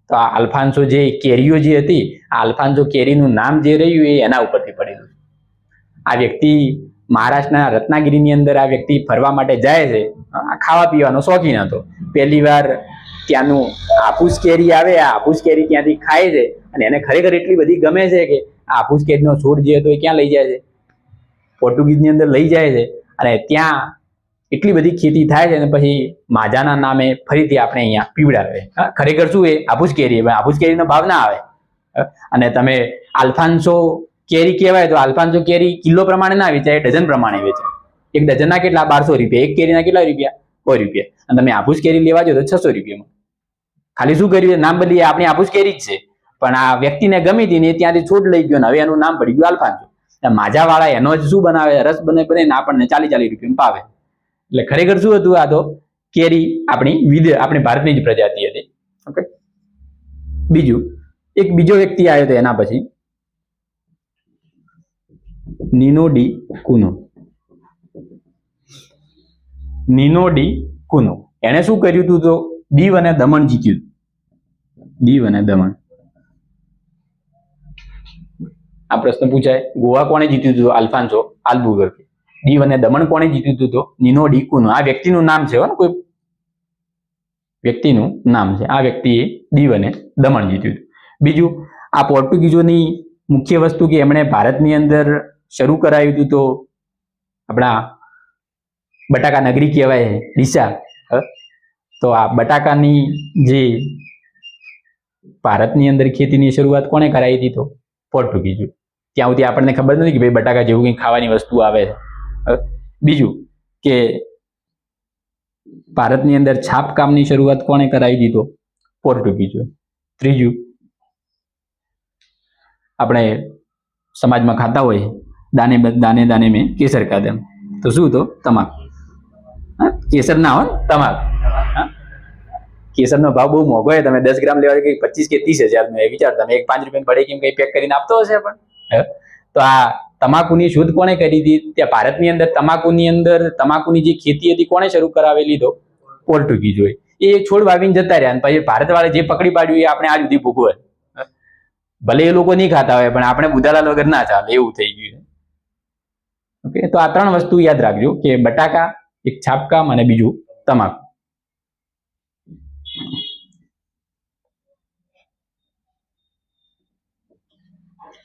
તો આ આલ્ફાન્સો જે કેરીઓ જે હતી, આ આલ્ફાન્સો કેરીનું નામ જે રહ્યું એ એના ઉપરથી પડેલું. આ વ્યક્તિ મહારાષ્ટ્રના રત્નાગીરીની અંદર આ વ્યક્તિ ફરવા માટે જાય છે. ખાવા પીવાનો શોખીન હતો. પહેલી વાર ત્યાંનું હાપુસ કેરી આવે, આ હાપુસ કેરી ત્યાંથી ખાય છે અને એને ખરેખર એટલી બધી ગમે છે કે હાફૂસ કેરીનો છોડ જે હતો એ ક્યાં લઈ જાય છે? પોર્ટુગીઝની અંદર લઈ જાય છે અને ત્યાં એટલી બધી ખેતી થાય છે અને પછી માજાના નામે ફરીથી આપણે અહીંયા પીવડાવે. ખરેખર શું એ હાફૂસ કેરી, હાફૂસ કેરીનો ભાવ ના આવે. અને તમે આલ્ફાન્સો કેરી કહેવાય તો આલ્ફાન્સો કેરી કિલો પ્રમાણે ના વેચાય, ડઝન પ્રમાણે વેચાય. એક ડઝનના કેટલા? 1200 રૂપિયા. એક કેરીના કેટલા રૂપિયા? 100 રૂપિયા. અને તમે હાફૂસ કેરી લેવા જાઓ તો 600 રૂપિયામાં. ખાલી શું કર્યું? નામ બદલી, આપણી હાફૂસ કેરી જ છે પણ આ વ્યક્તિને ગમી હતી ને ત્યાંથી છોડ લઈ ગયો ને હવે એનું નામ પડી ગયું આલ્ફાન્સો. માજા વાળા એનો જ શું બનાવે? રસ બનાવીને આપણને 40 રૂપિયામાં પાવે. એટલે ખરેખર શું હતું? આ તો કેરી આપણી ભારતની જ પ્રજાતિ હતી. ઓકે, બીજો વ્યક્તિ આવ્યો હતો એના પછી, Nino D Kuno. Nino D Kuno એને શું કર્યું હતું? તો દીવ અને દમણ જીત્યું. દીવ અને દમણ. આ પ્રશ્ન પૂછાય. ગોવા કોણે જીત્યું હતું? આલ્ફાન્સો આલ્બુકર્ક. દીવ અને દમણ કોણે જીત્યું હતું? તો નીનો ડી કુનો. આ વ્યક્તિનું નામ છે, કોઈ વ્યક્તિનું નામ છે. આ વ્યક્તિએ દીવ અને દમણ જીત્યું હતું. બીજું, આ પોર્ટુગીઝોની મુખ્ય વસ્તુ કે એમણે ભારતની અંદર શરૂ કરાવ્યું હતું તો આપણા બટાકા નગરી કહેવાય છે ડીસા. તો આ બટાકાની જે ભારતની અંદર ખેતીની શરૂઆત કોણે કરાવી હતી? તો પોર્ટુગીઝો. ત્યાં સુધી આપણને ખબર નથી કે ભાઈ બટાકા જેવું કંઈ ખાવાની વસ્તુ આવે છે. બીજું કે ભારતની અંદર છાપકામની શરૂઆત કોણે કરાવી હતી? તો પોર્ટુગીઝો. ત્રીજું, આપણે સમાજમાં ખાતા હોય દાને દાને મેં કેસર કાદમ, તો શું? તો તમાકુ. કેસર ના હોય, તમાકુ. કેસરનો ભાવ બહુ મોંઘો હોય. તમે 10 ગ્રામ લેવા કંઈક 25 કે 30 હજારનો. વિચાર તમે, એક 5 રૂપિયાની પડી કેમ કંઈ પેક કરીને આપતો હશે પણ. તો આ તમાકુની શોધ કોણે કરી હતી? ત્યાં ભારતની અંદર તમાકુની જે ખેતી હતી કોણે શરૂ કરાવેલી? તો પોર્ટુગીઝોએ. એ છોડ વાવીને જતા રહ્યા અને પછી ભારત વાળા જે પકડી પાડ્યું એ આપણે આજ સુધી ભોગવે. ભલે એ લોકો નહીં ખાતા હોય પણ આપણે બુધાલાલ વગર ના ચાલે, એવું થઈ ગયું. ઓકે, તો આ 3 વસ્તુ યાદ રાખજો કે બટાકા, એક છાપકામ અને બીજું તમાકુ.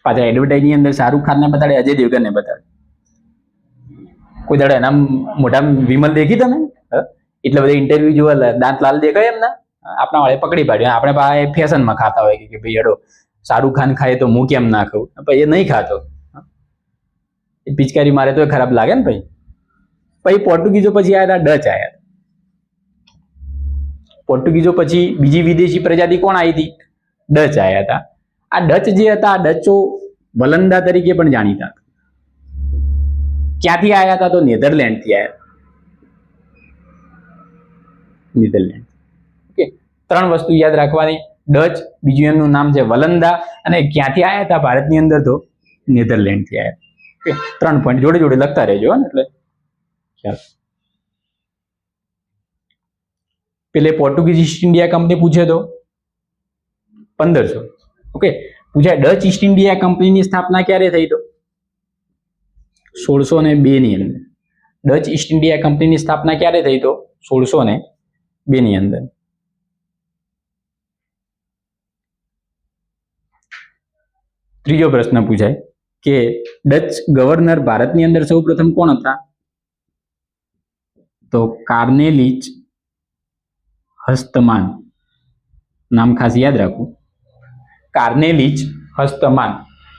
પાછા એડવર્ટાઇઝની અંદર શાહરુખ ખાનને બતાડે, અજય દેવગનને બતાડે. કોઈ દાડે એના મોઢા વિમલ દેખી તમે? એટલે બધા ઇન્ટરવ્યુ જોવા દાંત લાલ દેખાય એમના. આપણા વાળે પકડી પાડ્યું. આપણે પાસે ફેશનમાં ખાતા હોય કે ભાઈ હેડો શાહરુખ ખાન ખાય તો હું કેમ ના ખાઉં? પછી એ નહીં ખાતો. એ પિચકારી મારે તો ખરાબ લાગે ને ભાઈ. પછી પોર્ટુગીઝો પછી આવ્યા હતા, ડચ આવ્યા. પોર્ટુગીઝો પછી બીજી વિદેશી પ્રજાતિ કોણ આવી હતી? ડચ આવ્યા હતા. આ ડચ જે હતા, આ ડચો વલંદા તરીકે પણ જાણીતા હતા. ક્યાંથી આવ્યા હતા? તો નેધરલેન્ડથી આવ્યા. નેધરલેન્ડ. ઓકે, 3 વસ્તુ યાદ રાખવાની. ડચ, બીજું એમનું નામ છે વલંદા, અને ક્યાંથી આવ્યા હતા ભારતની અંદર? તો નેધરલેન્ડથી આવ્યા. ઓકે, 3 પોઈન્ટ જોડે જોડે લખતા રહેજો ને. એટલે ખ્યાલ. પેલે પોર્ટુગીઝ ઈસ્ટ ઇન્ડિયા કંપની પૂછે તો 1500. ઓકે, પૂછાય ડચ ઈસ્ટ ઇન્ડિયા કંપનીની સ્થાપના ક્યારે થઈ? તો 1602 ની અંદર. ડચ ઈસ્ટ ઇન્ડિયા કંપનીની સ્થાપના ક્યારે થઈ? તો 1602 ની અંદર. ત્રીજો પ્રશ્ન પૂછાય કે ડચ ગવર્નર ભારતની અંદર સૌ પ્રથમ કોણ હતા? તો કાર્નેલિચ હસ્તમાન. નામ ખાસ યાદ રાખવું. કાર્નેલિચ હસ્તમાન.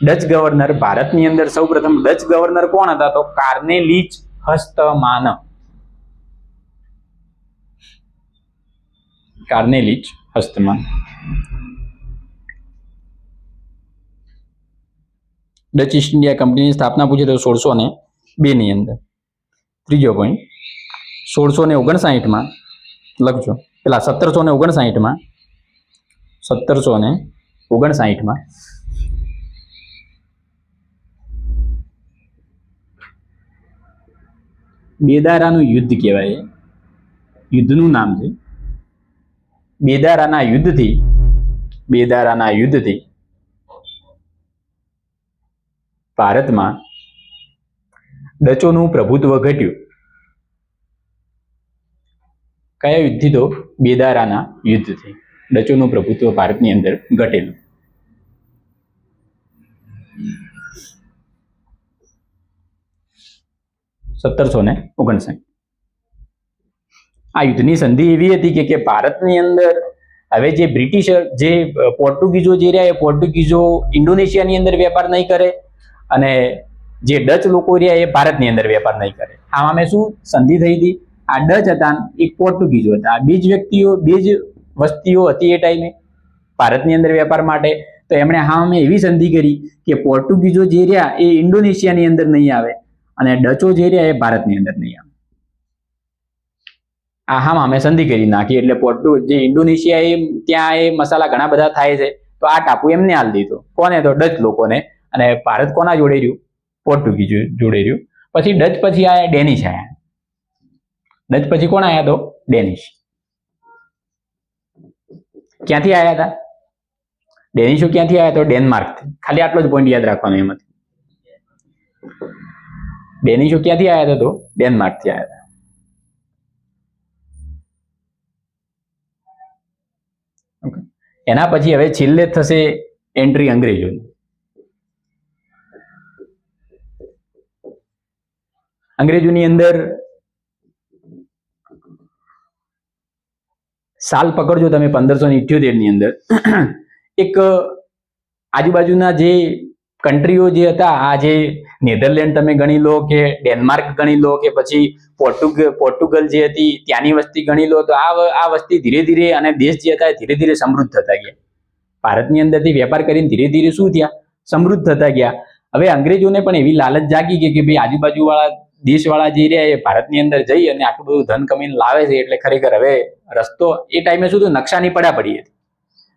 ડચ ગવર્નર ભારતની અંદર સૌ પ્રથમ ડચ ગવર્નર કોણ હતા? તો કાર્નેલિચ હસ્તમાન. કાર્નેલિચ હસ્તમાન. ડચ ઈસ્ટ ઇન્ડિયા કંપનીની સ્થાપના પૂછે તો 1602 ની અંદર. ત્રીજો પોઈન્ટ, 1659 લખજો. પેલા 1759 બેદારાનું યુદ્ધ કહેવાય. યુદ્ધનું નામ છે બેદારાના યુદ્ધથી ભારતમાં ડચોનું પ્રભુત્વ ઘટ્યું. કયા યુદ્ધથી? તો બેદારાના યુદ્ધથી ડચોનું પ્રભુત્વ ભારતની અંદર ઘટેલું. 1759. આ યુદ્ધની સંધિ એવી હતી કે ભારતની અંદર હવે જે બ્રિટિશ જે પોર્ટુગીઝો જે રહ્યા એ પોર્ટુગીઝો ઇન્ડોનેશિયાની અંદર વેપાર નહીં કરે અને જે ડચ લોકો રહ્યા એ ભારતની અંદર વેપાર નહીં કરે. આમાં મેં શું સંધિ થઈ હતી? આ ડચ હતા, એક પોર્ટુગીઝો હતા. આ બે જ વસ્તીઓ હતી એ ટાઈમે ભારતની અંદર વેપાર માટે. તો એમણે મેં એવી સંધિ કરી કે પોર્ટુગીઝો જે રહ્યા એ ઇન્ડોનેશિયાની અંદર નહીં આવે અને ડચો જે રહ્યા એ ભારતની અંદર નહીં આવે. અમે સંધિ કરી નાખી. એટલે જે ઇન્ડોનેશિયા ત્યાં એ મસાલા ઘણા બધા થાય છે, તો આ ટાપુ એમને આલ દીધો. કોને? તો ડચ લોકોને. અને ભારત કોના જોડે રહ્યું? પોર્ટુગીઝ જોડે રહ્યું. પછી ડચ પછી આયા ડેનિશ આયા. ડચ પછી કોણ આયા? તો ડેનિશ. ક્યાંથી આયા હતા ડેનિશો? ક્યાંથી આયા? તો ડેનમાર્ક. ખાલી આટલો જ પોઈન્ટ યાદ રાખવાનો એમાંથી. ડેનિશો ક્યાંથી આયા હતા? તો ડેનમાર્ક થી આયા હતા. એના પછી હવે છેલ્લે થશે એન્ટ્રી અંગ્રેજોની. અંગ્રેજોની અંદર સાલ પકડજો તમે 1578 ની અંદર એક આજુબાજુના જે કન્ટ્રીઓ જે હતા, આ જે નેધરલેન્ડ તમે ગણી લો કે ડેનમાર્ક ગણી લો કે પછી પોર્ટુગલ જે હતી ત્યાંની વસ્તી ગણી લો, તો આ વસ્તી ધીરે ધીરે અને દેશ જે હતા ધીરે ધીરે સમૃદ્ધ થતા ગયા. ભારતની અંદરથી વેપાર કરીને ધીરે ધીરે શું થયા? સમૃદ્ધ થતા ગયા. હવે અંગ્રેજોને પણ એવી લાલચ જાગી કે ભાઈ આજુબાજુ વાળા દેશવાળા જે રહ્યા એ ભારતની અંદર જઈ અને આટલું બધું ધન કમીને લાવે છે, એટલે ખરેખર હવે રસ્તો એ ટાઈમે શું હતું? નકશાની પડાપડી હતી.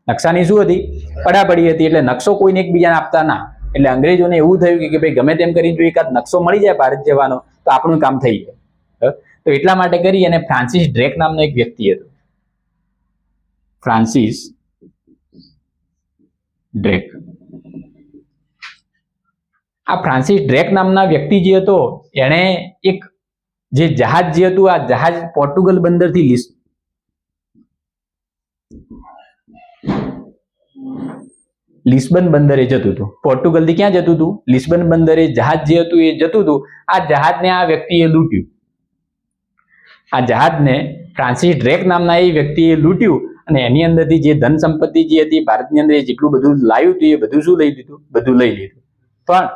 નકશાની શું હતી? પડાપડી હતી. એટલે નકશો કોઈને એકબીજાને આપતા ના. એટલે અંગ્રેજોને એવું થયું કે ભાઈ ગમે તેમ કરીને જો એકાદ નકશો મળી જાય ભારત જવાનો તો આપણું કામ થઈ જાય. તો એટલા માટે કરી અને ફ્રાન્સિસ ડ્રેક નામનો એક વ્યક્તિ હતો. ફ્રાન્સિસ ડ્રેક. આ ફ્રાન્સિસ ડ્રેક નામના વ્યક્તિ જે હતો એણે એક જે જહાજ જે હતું, આ જહાજ પોર્ટુગલ બંદરથી લિસ્બન બંદરે જતું હતું. પોર્ટુગલ થી ક્યાં જતું હતું? લિસ્બન બંદરે જહાજ જે હતું એ જતું હતું. આ જહાજને આ વ્યક્તિએ લૂંટ્યું. આ જહાજને ફ્રાન્સિસ ડ્રેક નામના એ વ્યક્તિએ લૂંટ્યું અને એની અંદરથી જે ધન સંપત્તિ જે હતી ભારતની અંદર જેટલું બધું લાવ્યું હતું એ બધું શું લઈ લીધું? બધું લઈ લીધું. પણ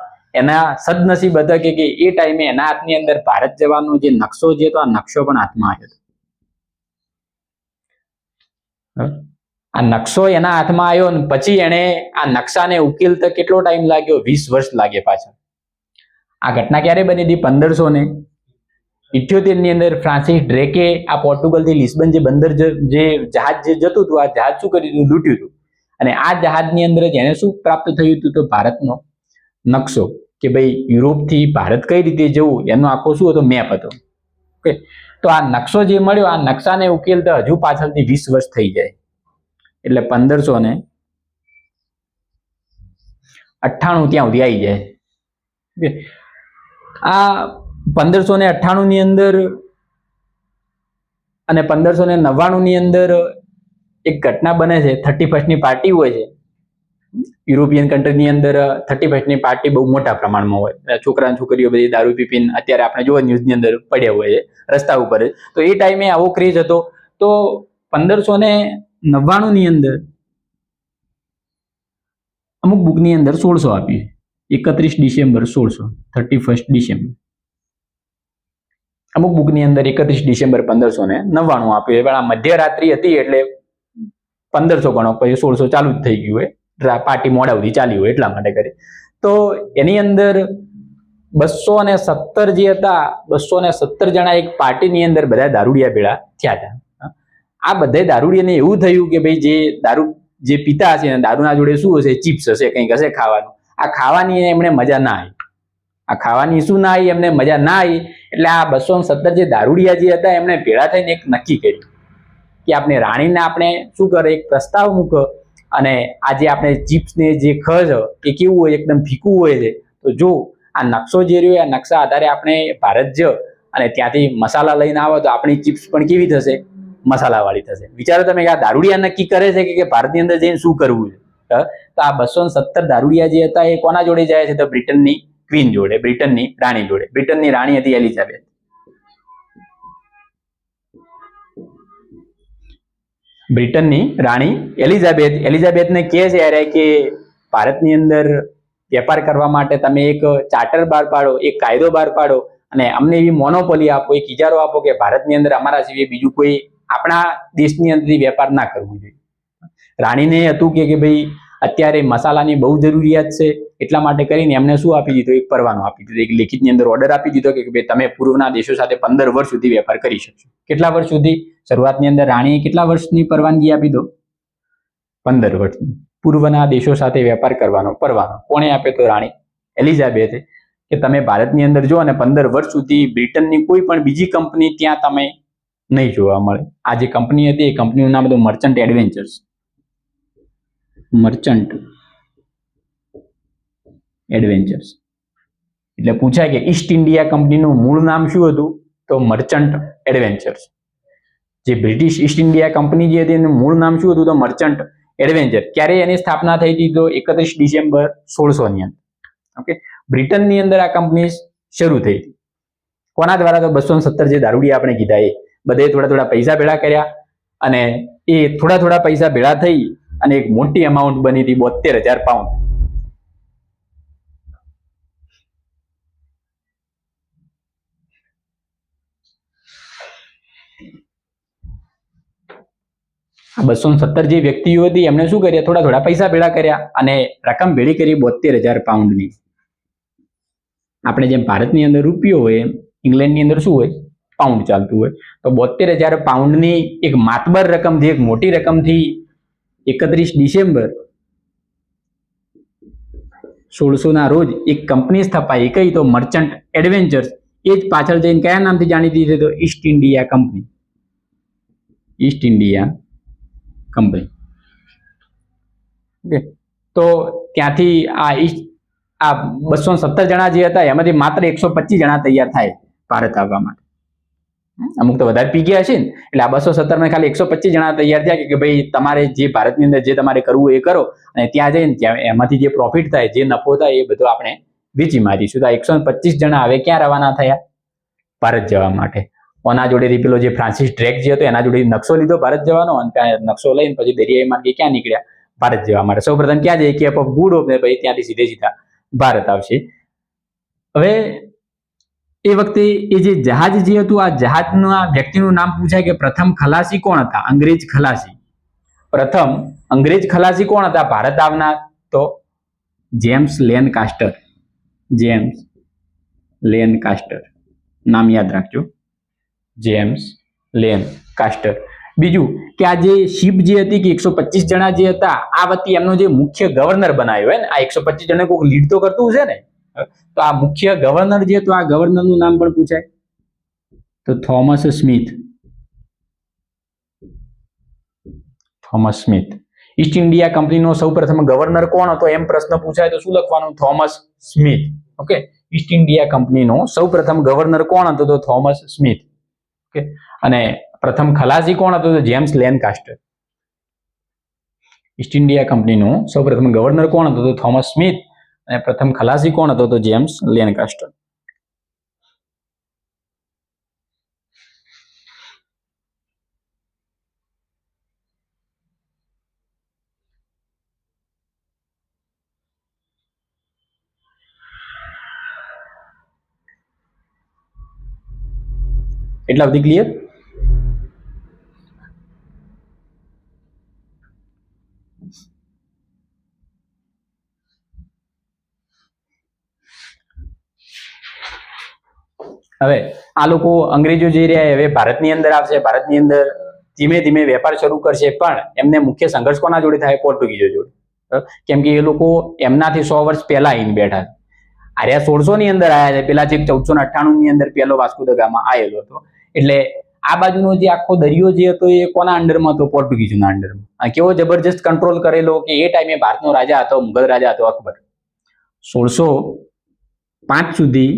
એના સદનસીબ હતા કે એ ટાઈમે એના હાથની અંદર ભારત જવાનો જે નકશો જે હતો, આ નકશો પણ હાથમાં આવ્યો હતો. આ નકશો એના હાથમાં આવ્યો ને પછી એને આ નકશાને ઉકેલતા કેટલો ટાઈમ લાગ્યો? 20 વર્ષ લાગે પાછળ. આ ઘટના ક્યારે બની હતી? 1578 ની અંદર ફ્રાન્સિસ ડ્રેકે આ પોર્ટુગલ થી લિસ્બન જે બંદર જે જહાજ જે જતું હતું, આ જહાજ શું કર્યું હતું? લૂંટ્યું હતું. અને આ જહાજની અંદર જ એને શું પ્રાપ્ત થયું હતું? તો ભારતનો નકશો, કે ભાઈ યુરોપ થી ભારત કઈ રીતે જવું એનો આખો શું હતો? મેપ હતો. ઓકે, તો આ નકશો જે મળ્યો, આ નકશાને ઉકેલતા હજુ પાછળથી 20 વર્ષ થઈ જાય. એટલે 1598 ત્યાં સુધી આવી જાય. આ 1598 ની અંદર અને 1599 ની અંદર એક ઘટના બને છે. 31st ની પાર્ટી હોય છે. યુરોપિયન કન્ટ્રીની અંદર 31st ની પાર્ટી બહુ મોટા પ્રમાણમાં હોય. છોકરા અને છોકરીઓ બધી દારૂ પીપીને અત્યારે આપણે જોવા ન્યૂઝની અંદર પડ્યા હોય છે રસ્તા ઉપર. તો એ ટાઈમે આવો ક્રેઝ હતો. તો 1599 ની અંદર અમુક બુકની અંદર 1600 આપ્યું. 31 ડિસેમ્બર 1600, 31 ડિસેમ્બર. અમુક બુકની અંદર 31 ડિસેમ્બર 1599 આપ્યું. પણ આ મધ્યરાત્રિ હતી એટલે 1500 ગણો, પછી 1600 ચાલુ જ થઈ ગયું હોય. પાર્ટી મોડા સુધી ચાલી હોય એટલા માટે કરી. તો એની અંદર 217 જે હતા, 217 જણા એક પાર્ટીની અંદર બધા દારૂડિયા ભેળા થયા હતા. આ બધા દારૂડિયાને એવું થયું કે ભાઈ જે દારૂ જે પીતા હશે ને દારૂના જોડે શું હશે? ચિપ્સ હશે, કંઈક હશે ખાવાનું. આ ખાવાની એમને મજા ના આવી. આ ખાવાની શું ના આવી? એમને મજા ના આવી. એટલે આ 217 જે દારૂડિયા જે હતા એમને ભેળા થઈને એક નક્કી કર્યું કે આપણે રાણીને આપણે શું કરે? એક પ્રસ્તાવ મૂકો અને આજે આપણે ચિપ્સ ને જે ખર્ચ એ કેવું હોય? એકદમ ફીકું હોય છે. તો જો આ નકશો જે રહ્યો આ નકશા આધારે આપણે ભારત જ અને ત્યાંથી મસાલા લઈને આવો તો આપણી ચિપ્સ પણ કેવી થશે? મસાલા વાળી થશે. વિચારો તમે કે આ દારૂડિયા નક્કી કરે છે કે ભારતની અંદર જઈને શું કરવું છે. તો આ 217 દારૂડિયા જે હતા એ કોના જોડે જાય છે? તો બ્રિટનની ક્વીન જોડે, બ્રિટનની રાણી જોડે. બ્રિટનની રાણી હતી એલિઝાબેથ. બ્રિટનની રાણી એલિઝાબેથને કહે છે યાર કે ભારતની અંદર વેપાર કરવા માટે તમે એક ચાર્ટર બહાર પાડો, એક કાયદો બહાર પાડો અને અમને એવી મોનોપોલી આપો, એક ઇજારો આપો કે ભારતની અંદર અમારા સિવાય બીજું કોઈ આપણા દેશની અંદરથી વેપાર ના કરવું જોઈએ. રાણીને હતું કે ભાઈ અત્યારે મસાલાની બહુ જરૂરિયાત છે, એટલા માટે કરીને એમને શું આપી દીધો, એક પરવાનો આપી દીધો, એક લેખિતની અંદર ઓર્ડર આપી દીધો કે ભાઈ તમે પૂર્વના દેશો સાથે 15 વર્ષ સુધી વેપાર કરી શકશો. કેટલા વર્ષ સુધી? શરૂઆતની અંદર રાણીએ કેટલા વર્ષની પરવાનગી આપી દો? 15 વર્ષની. પૂર્વના દેશો સાથે વેપાર કરવાનો પરવાનો કોણે આપે? તો રાણી એલિઝાબેથે, કે તમે ભારતની અંદર જો અને 15 વર્ષ સુધી બ્રિટનની કોઈ પણ બીજી કંપની ત્યાં તમે નહીં જોવા મળે. આ જે કંપની હતી એ કંપનીનું નામ હતું મર્ચન્ટ એડવેન્ચર્સ. મર્ચન્ટ એડવેન્ચર્સ એટલે પૂછાય કે ઈસ્ટ ઇન્ડિયા કંપનીનું મૂળ નામ શું હતું? તો મર્ચન્ટ એડવેન્ચર્સ. જે બ્રિટિશ ઈસ્ટ ઇન્ડિયા કંપની જે હતી એનું મૂળ નામ શું હતું? તો મર્ચન્ટ એડવેન્ચર. ક્યારે એની સ્થાપના થઈ હતી? તો 31 ડિસેમ્બર 1600 ની અંદર. ઓકે, બ્રિટનની અંદર આ કંપની શરૂ થઈ હતી. કોના દ્વારા? તો 217 જે દારૂડિયા આપણે કીધા એ બધે થોડા પૈસા ભેળા કર્યા અને એ થોડા પૈસા ભેળા થઈ અને એક મોટી અમાઉન્ટ બની હતી 72,000 પાઉન્ડ. આ 217 જે વ્યક્તિઓ હતી એમને શું કર્યા? થોડા પૈસા ભેળા કર્યા અને રકમ ભેળી કરી 72,000 પાઉન્ડની. આપણે જેમ ભારતની અંદર રૂપિયો હોય એમ ઇંગ્લેન્ડની અંદર શું હોય? પાઉન્ડ ચાલતું હોય. તો 72,000 પાઉન્ડની એક માતબર રકમથી, એક મોટી રકમથી 31 ડિસેમ્બર 1600 ના રોજ એક કંપની સ્થપાઈ. કઈ? તો મર્ચન્ટ એડવેન્ચર્સ. એ જ પાછળ જઈને કયા નામથી જાણીતી છે? તો East India company. East India company. Okay, તો ત્યાંથી આ 217 જણા જે હતા એમાંથી માત્ર 125 જણા તૈયાર થાય ભારત આવવા માટે. અમુક તો વધારે પી ગયા છે ને, એટલે આ 217 માં ખાલી 125 જણા તૈયાર થયા કે ભાઈ તમારે જે ભારતની અંદર જે તમારે કરવું એ કરો અને ત્યાં જઈને ત્યાં એમાંથી જે પ્રોફિટ થાય, જે નફો થાય એ બધું આપણે વેચી મારીશું. તો 125 જણા હવે ક્યાં રવાના થયા? ભારત જવા માટે. ઓના જોડેથી પેલો જે ફ્રાન્સિસ ડ્રેક જે હતો એના જોડે નકશો લીધો ભારત જવાનો અને નકશો લઈને પછી દરિયાઈ માર્ગે ક્યાં નીકળ્યા? ભારત જવા માટે. સૌપ્રથમ ક્યાં જઈએ? કેપ ઓફ ગુડ હોપ ને પછી ત્યાંથી સીધા ભારત આવશે. હવે એ વખતે એ જે જહાજ જે હતું આ જહાજના વ્યક્તિનું નામ પૂછાય કે પ્રથમ ખલાસી કોણ હતા? અંગ્રેજ ખલાસી. પ્રથમ અંગ્રેજ ખલાસી કોણ હતા ભારત આવનાર? તો જેમ્સ લેનકાસ્ટર. જેમ્સ લેનકાસ્ટર નામ યાદ રાખજો. જેમ્સ લેનકાસ્ટર. બીજું કે આ જે શિપ જે હતી કે 125 જણા જે હતા આ વતી એમનો જે મુખ્ય ગવર્નર બનાવ્યો હોય ને, આ 125 જણા કોઈ લીડ તો કરતું છે ને, તો આ મુખ્ય ગવર્નર જે હતો આ ગવર્નરનું નામ પણ પૂછાય તો Thomas Smith. Thomas Smith. East India કંપનીનો સૌપ્રથમ ગવર્નર કોણ હતો એમ પ્રશ્ન પૂછાય તો શું લખવાનું? Thomas Smith. Okay, East India કંપનીનો સૌપ્રથમ ગવર્નર કોણ હતો? તો થોમસ સ્મિથ. ઓકે, અને પ્રથમ ખલાસી કોણ હતો? તો જેમ્સ લેનકાસ્ટર. ઈસ્ટ ઇન્ડિયા કંપનીનો સૌપ્રથમ ગવર્નર કોણ હતો? તો થોમસ સ્મિથ. અને પ્રથમ ખલાસી કોણ હતો? તો જેમ્સ લેનકાસ્ટર. એટલા સુધી ક્લિયર? હવે આ લોકો અંગ્રેજો જઈ રહ્યા હવે ભારતની અંદર આવશે, ભારતની અંદર ધીમે ધીમે વેપાર શરૂ કરશે, પણ એમને મુખ્ય સંઘર્ષ કોના જોડે થાય? પોર્ટુગીઝો જોડે. કેમ કે એ લોકો એમનાથી 100 વર્ષ પહેલા આવીને બેઠા. આર્યા 1600 ની અંદર આવ્યા છે, પેલા જે 1498 ની અંદર પહેલો વાસ્કો દ ગામા આવેલો હતો. એટલે આ બાજુનો જે આખો દરિયો જે હતો એ કોના અંડરમાં હતો? પોર્ટુગીઝોના અંડરમાં. અને કેવો જબરજસ્ત કંટ્રોલ કરેલો કે એ ટાઈમે ભારતનો રાજા હતો મુગલ રાજા હતો અકબર. 1605 સુધી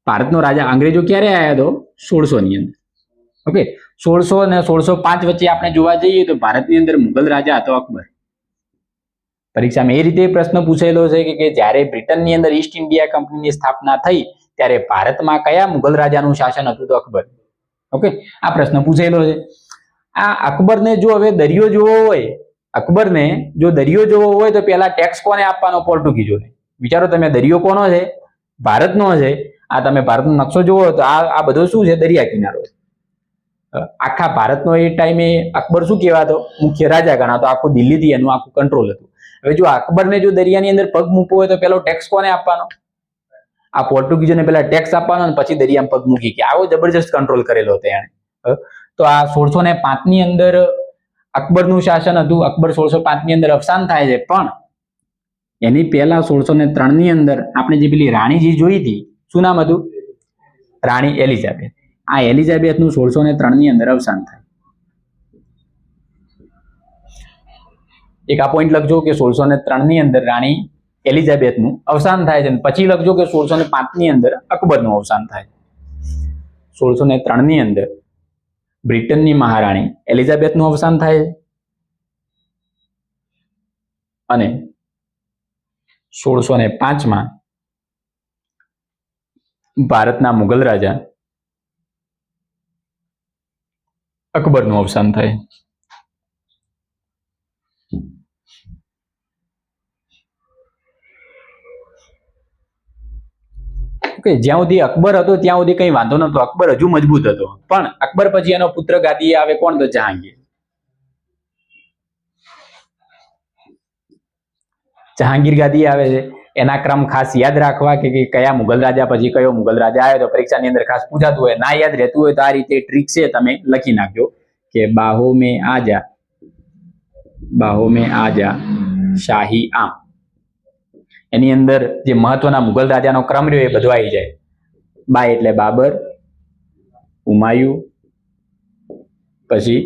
ભારતનો રાજા. અંગ્રેજો ક્યારે આવ્યા? તો 1600 ની અંદર. ઓકે, 1600 અને 1605 વચ્ચે આપણે જોવા જઈએ તો ભારતની અંદર મુગલ રાજા હતો અકબર. પરીક્ષામાં એ રીતે પ્રશ્ન પૂછેલો છે કે જ્યારે બ્રિટનની અંદર ઈસ્ટ ઇન્ડિયા કંપનીની સ્થાપના થઈ ત્યારે ભારતમાં કયા મુઘલ રાજાનું શાસન હતું? તો અકબર. ઓકે, આ પ્રશ્ન પૂછેલો છે. આ અકબરને જો હવે દરિયો જોવો હોય, અકબરને જો દરિયો જોવો હોય તો પહેલા ટેક્સ કોને આપવાનો? પોર્ટુગીઝોને. વિચારો તમે, દરિયો કોનો છે? ભારતનો છે. આ તમે ભારતનો નકશો જોવો તો આ બધો શું છે? દરિયા કિનારો છે. આખા ભારતનો એ ટાઈમે અકબર શું કહેવાતો? મુખ્ય રાજા ગણાતો. આખું દિલ્હીથી એનું આખું કંટ્રોલ હતું. હવે જો અકબરને જો દરિયાની અંદર પગ મૂકવો હોય તો પેલો ટેક્સ કોને આપવાનો? આ પોર્ટુગીઝોને પેલા ટેક્સ આપવાનો અને પછી દરિયામાં પગ મૂકી કે આવો જબરજસ્ત કંટ્રોલ કરેલો હતો એને. તો આ 1605 ની અંદર અકબરનું શાસન હતું. અકબર 1605 ની અંદર અવસાન થાય છે, પણ એની પહેલા 1603 ની અંદર આપણે જે પેલી રાણીજી જોઈ હતી, શું નામ હતું? રાણી એલિઝાબેથ. આ એલિઝાબેથનું 1603 ની અંદર અવસાન થાય. એક આ પોઈન્ટ લખજો કે 1603 ની અંદર રાણી એલિઝાબેથનું અવસાન થાય છે. પછી લખજો કે 1605 ની અંદર અકબરનું અવસાન થાય. 1603 ની અંદર બ્રિટનની મહારાણી એલિઝાબેથનું અવસાન થાય છે અને 1605 ભારતના મુઘલ રાજા અકબરનું અવસાન થાય. જ્યાં સુધી અકબર હતો ત્યાં સુધી કઈ વાંધો નતો. અકબર હજુ મજબૂત હતો, પણ અકબર પછી એનો પુત્ર ગાદીએ આવે કોણ? તો જહાંગીર. જહાંગીર ગાદીએ આવે છે. એના ક્રમ ખાસ યાદ રાખવા કે કયા મુઘલ રાજા પછી કયો મુઘલ રાજા આવ્યો. તો પરીક્ષાની અંદર ખાસ પૂછાતું હોય, ના યાદ રહેતું હોય તો આ રીતે ટ્રીક છે, તમે લખી નાખજો કે બાહો में आजा શાહી આમ. એની અંદર જે મહત્વના મુઘલ રાજાનો ક્રમ રહ્યો એ બધો આવી જાય. બા એટલે બાબર, હુમાયુ, પછી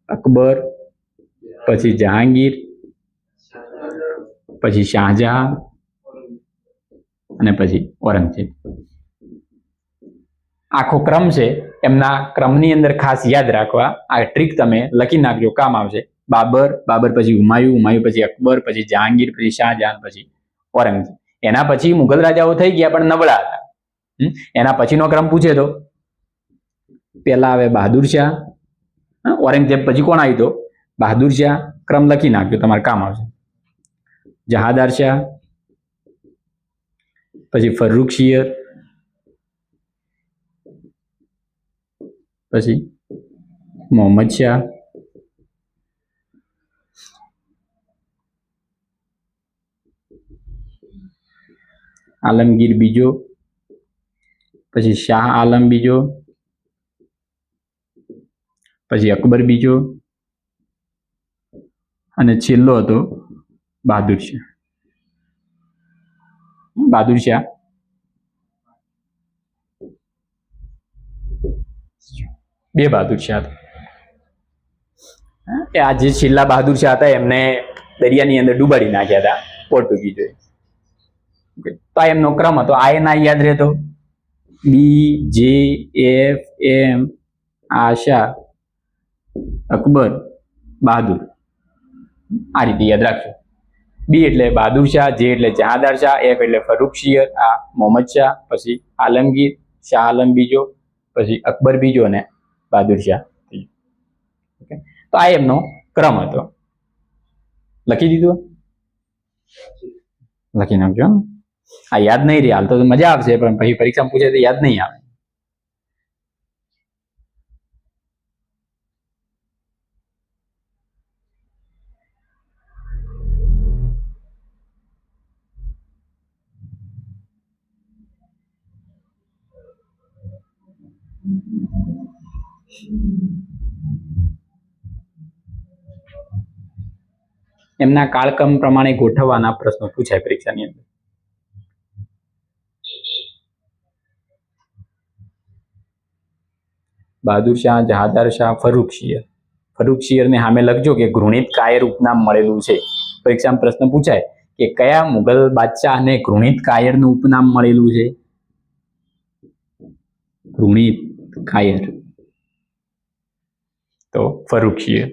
અકબર, પછી જહાંગીર, પછી શાહજહાં અને પછી ઔરંગઝેબ. આખો ક્રમ છે. એમના ક્રમની અંદર ખાસ યાદ રાખવા આ ટ્રીક તમે લખી નાખજો, કામ આવશે. બાબર પછી હુમાયુ પછી અકબર, પછી જહાંગીર, પછી શાહજહાં, પછી ઔરંગઝેબ. એના પછી મુઘલ રાજાઓ થઈ ગયા પણ નબળા હતા. એના પછીનો ક્રમ પૂછે તો પેલા આવે બહાદુર શાહ, ઔરંગઝેબ પછી કોણ આવ્યું? તો બહાદુર શાહ. ક્રમ લખી નાખજો, તમારે કામ આવશે. જહાદાર શાહ, પછી ફર્રુખશીયર, પછી મોહમ્મદ શાહ, આલમગીર બીજો, પછી શાહ આલમ બીજો, પછી અકબર બીજો અને છેલ્લો હતો બહાદુર શાહ. બહાદુર શાહ બે બહાદુર શાહ હતા. આ જે છેલ્લા બહાદુર શાહ હતા એમને દરિયાની અંદર ડૂબાડી નાખ્યા હતા પોર્ટુગીઝોએ. તો આ એમનો ક્રમ હતો. આ એના યાદ રહેતો BJFM આશા અકબર બહાદુર. આ રીતે યાદ રાખજો. બી એટલે બહાદુર શાહ, જે એટલે જહાદાર શાહ, એફ એટલે ફર્રુખશીયર, આ મોહમ્મદ શાહ, પછી આલમગીર, શાહ આલમ બીજો, પછી અકબર બીજો અને બહાદુર શાહ. તો આ એમનો ક્રમ હતો. લખી દીધું? લખી નાખજો. આ યાદ નહીં રહે હાલ તો મજા આવશે, પણ પછી પરીક્ષામાં પૂછે તો યાદ નહીં આવે. એમના કાળક્રમ પ્રમાણે ગોઠવવાના પ્રશ્નો પૂછાય પરીક્ષાની અંદર. બહાદુર શાહ, જહાદાર શાહ, ફર્રુખશીયર. ફર્રુખશીયરને સામે લખજો કે ઘૃણિત કાયર ઉપનામ મળેલું છે. પરીક્ષામાં પ્રશ્ન પૂછાય કે કયા મુઘલ બાદશાહને ઘૃણિત કાયરનું ઉપનામ મળેલું છે? ઘૃણિત કાયર તો ફર્રુખશીયર.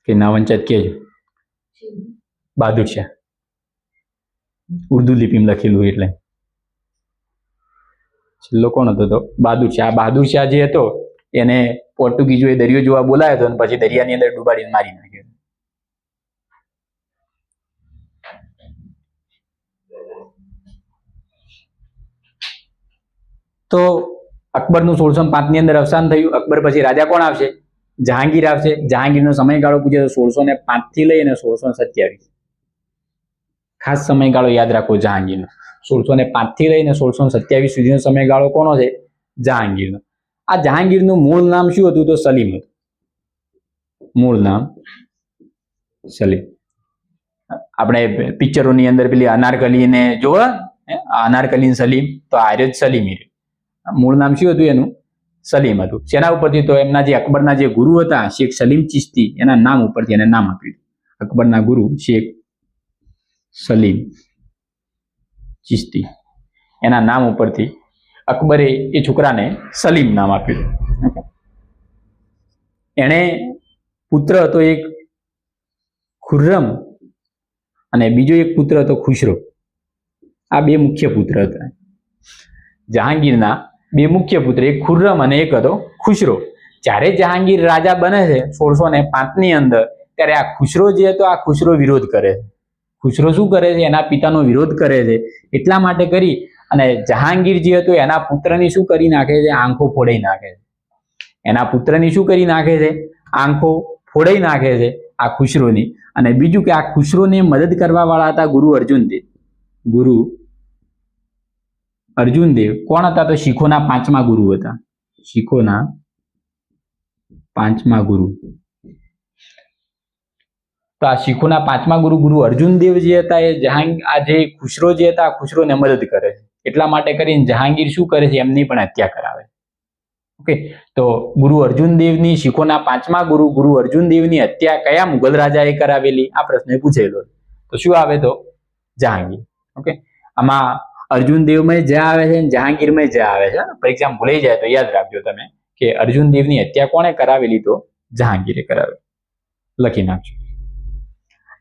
કે ના વંચાત કેજો. બહાદુર શાહ, ઉર્દુ લિપિમાં લખેલું એટલે. છેલ્લો કોણ હતો તો બહાદુર શાહ. બહાદુર શાહ જે હતો એને પોર્ટુગીઝોએ દરિયો જોવા બોલાયો હતો અને પછી દરિયાની અંદર ડૂબાડીને મારી નાખ્યો. તો અકબરનું 1605 ની અંદર અવસાન થયું. અકબર પછી રાજા કોણ આવશે? જહાંગીર આવશે. જહાંગીરનો સમયગાળો પૂછે તો 1605 થી લઈને 1627. ખાસ સમયગાળો યાદ રાખો જહાંગીરનો. 1605 થી લઈને 1627 સુધીનો સમયગાળો કોનો છે? જહાંગીરનો. આ જહાંગીરનું મૂળ નામ શું હતું? તો સલીમ હતું. મૂળ નામ સલીમ. આપણે પિક્ચરોની અંદર પેલી અનારકલીને જોવા, અનારકલી સલીમ, તો આર્ય સલીમ. મૂળ નામ શું હતું એનું? સલીમ હતું. શેના ઉપરથી? તો એમના જે અકબરના જે ગુરુ હતા શેખ સલીમ ચિશ્તી, એના નામ ઉપરથી એને નામ આપ્યું. અકબરના ગુરુ શેખ સલીમ ચિશ્તી, એના નામ ઉપરથી અકબરે એ છોકરાને સલીમ નામ આપ્યું. એને પુત્ર હતો એક ખુર્રમ અને બીજો એક પુત્ર હતો ખુશરો. આ બે મુખ્ય પુત્ર હતા જહાંગીરના. બે મુખ્ય પુત્ર, એક ખુર્રમ અને એક હતો ખુશરો. જ્યારે જહાંગીર રાજા બને છે 1605 ની અંદર, ત્યારે આ ખુશરો જે હતો, આ ખુશરો વિરોધ કરે છે. ખુશરો શું કરે છે? એના પિતાનો વિરોધ કરે છે. એટલા માટે કરી અને જહાંગીર જે હતો એના પુત્રની શું કરી નાખે છે? આંખો ફોડાઈ નાખે છે. એના પુત્રની શું કરી નાખે છે? આંખો ફોડાઈ નાખે છે આ ખુશરોની. અને બીજું કે આ ખુશરોને મદદ કરવા વાળા હતા ગુરુ અર્જુનદેવ. ગુરુ અર્જુનદેવ કોણ હતા? તો શીખોના 5મા ગુરુ હતા. શીખોના 5મા ગુરુ. તો આ શીખોના 5મા ગુરુ ગુરુ અર્જુનદેવ જે હતા એ આ જે ખુશરો જે હતા આ ખુશરોને મદદ કરે છે. એટલા માટે કરીને જહાંગીર શું કરે છે? એમની પણ હત્યા કરાવે. ઓકે, તો ગુરુ અર્જુનદેવની, શીખોના 5મા ગુરુ ગુરુ અર્જુનદેવની હત્યા કયા મુગલ રાજાએ કરાવેલી? આ પ્રશ્ન પૂછેલો. તો શું આવે? તો જહાંગીર. ઓકે, આમાં અર્જુનદેવમાં જ આવે છે, જહાંગીરમાં જ આવે છે. પરીક્ષામાં ભૂલાઈ જાય તો યાદ રાખજો તમે કે અર્જુનદેવની હત્યા કોણે કરાવેલી? તો જહાંગીરે કરાવેલી. લખી નાખજો.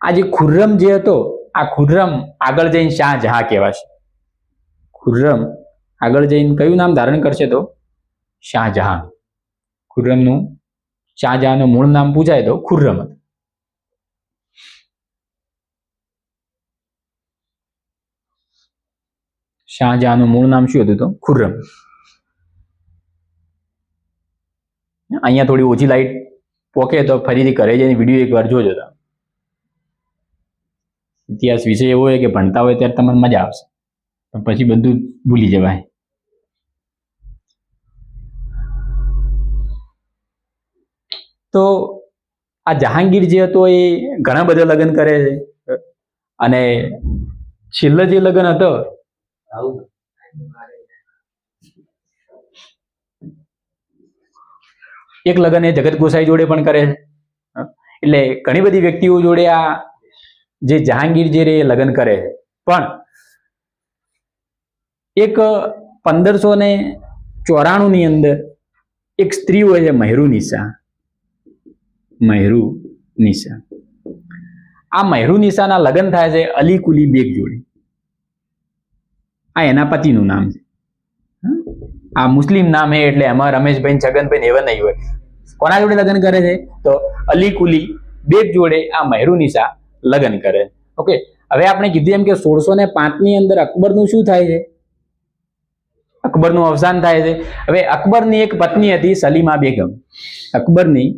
આ જે ખુર્રમ જે હતો, આ ખુર્રમ આગળ જઈને શાહજહાં કહેવાશે. ખુર્રમ આગળ જઈને કયું નામ ધારણ કરશે? તો શાહજહાં. ખુર્રમનું, શાહજહાંનું મૂળ નામ પૂછાય તો ખુર્રમ હતું. શાહજહાંનું મૂળ નામ શું હતું? તો ખુર્રમ. અહીંયા થોડી ઓછી લાઈટ પોકે તો ફરીથી ઘરે જઈને વિડીયો એકવાર જોજો. ઇતિહાસ વિષય એવો હોય કે ભણતા હોય ત્યારે તમને મજા આવશે, પણ પછી બધું ભૂલી જવાય. તો આ જહાંગીર જે હતો એ ઘણા બધા લગ્ન કરે છે. અને છેલ્લે જે લગ્ન હતો એક લગ્ન એ જગત ગોસાઈ જોડે પણ કરે છે. એટલે ઘણી બધી વ્યક્તિઓ જોડે આ જે જહાંગીર જે રે લગ્ન કરે છે. પણ એક 1594 ની અંદર એક સ્ત્રી હોય છે મહેરુનિસા. મહેરુનિસા. આ મહેરુનિસાના લગ્ન થાય છે અલી કુલી બેગ જોડે. આ એના પતિનું નામ છે. આ મુસ્લિમ નામ હે એટલે એમાં રમેશભાઈ છગનભાઈ એવા નહીં હોય. કોના જોડે લગ્ન કરે છે? તો અલી કુલી બેગ જોડે આ મહેરુનિસા લગ્ન કરે. ઓકે, હવે આપણે કીધું એમ કે 1605 ની અંદર અકબરનું શું થાય છે? અકબરનું અવસાન થાય છે. હવે અકબરની એક પત્ની હતી સલીમા બેગમ. અકબરની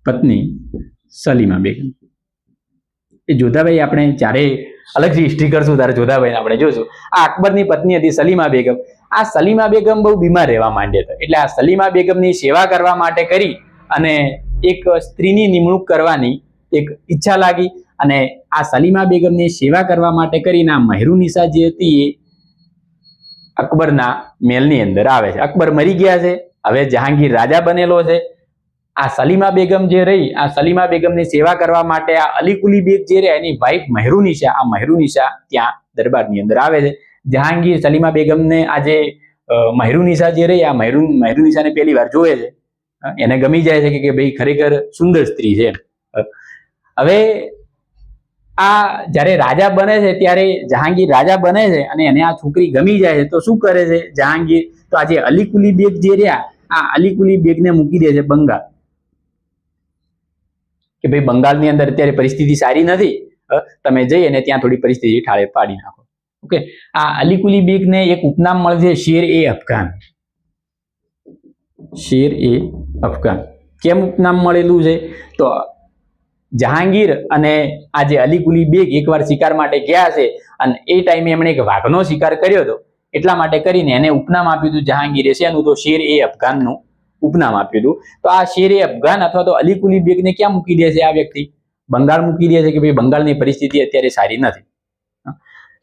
પત્ની સલીમા બેગમ. એ જોધાભાઈ આપણે જ્યારે અલગથી હિસ્ટ્રી કરશું ત્યારે જોધાભાઈ આપણે જોશું. આ અકબરની પત્ની હતી સલીમા બેગમ. આ સલીમા બેગમ બહુ બીમાર રહેવા માંડ્યા હતા. એટલે આ સલીમા બેગમની સેવા કરવા માટે કરી અને એક સ્ત્રીની નિમણૂક કરવાની એક ઈચ્છા લાગી. અને આ સલીમા બેગમની સેવા કરવા માટે કરીને આ મહેરુનિસા જે હતી એ અકબરના મહેલની અંદર આવે છે. અકબર મરી ગયા છે, હવે જહાંગીર રાજા બનેલો છે. આ સલીમા બેગમ જે રહી, આ સલીમા બેગમની સેવા કરવા માટે આ અલી કુલી બેગ જે રહી એની વાઇફ મહેરુનિસા, આ મહેરુનિસા ત્યાં દરબારની અંદર આવે છે. જહાંગીર સલીમા બેગમને આ જે મહેરુનિસા જે રહી આ મહેરુનિસાને પહેલી વાર જોવે છે એને ગમી જાય છે કે ભાઈ ખરેખર સુંદર સ્ત્રી છે. હવે આ જ્યારે રાજા બને છે ત્યારે જહાંગીર રાજા બને છે અને એને આ છોકરી ગમી જાય છે, તો શું કરે છે જહાંગીર? તો આ જે અલીકુલી બેગ જે રહ્યા, આ અલીકુલી બેગને મૂકી દે છે બંગાળ, કે ભાઈ બંગાળની અંદર અત્યારે પરિસ્થિતિ સારી નથી, તમે જઈ અને ત્યાં થોડી પરિસ્થિતિ ઠાળે પાડી નાખો. ઓકે, આ અલીકુલી બેગને એક ઉપનામ મળે છે શેર-એ-અફઘાન. શેર-એ-અફઘાન કેમ ઉપનામ મળેલું છે? તો જહાંગીર અને આ જે અલીકુલી બેગ એકવાર શિકાર માટે ગયા છે અને એ ટાઈમે એમણે એક વાઘનો શિકાર કર્યો હતો, એટલા માટે કરીને એને ઉપનામ આપ્યું હતું જહાંગીરે શેનું? તો શેર-એ-અફઘાનનું ઉપનામ આપ્યું હતું. તો આ શેર-એ-અફઘાન અથવા તો અલીકુલી બેગને ક્યાં મૂકી દે છે આ વ્યક્તિ? બંગાળ મૂકી દે છે કે ભાઈ બંગાળની પરિસ્થિતિ અત્યારે સારી નથી.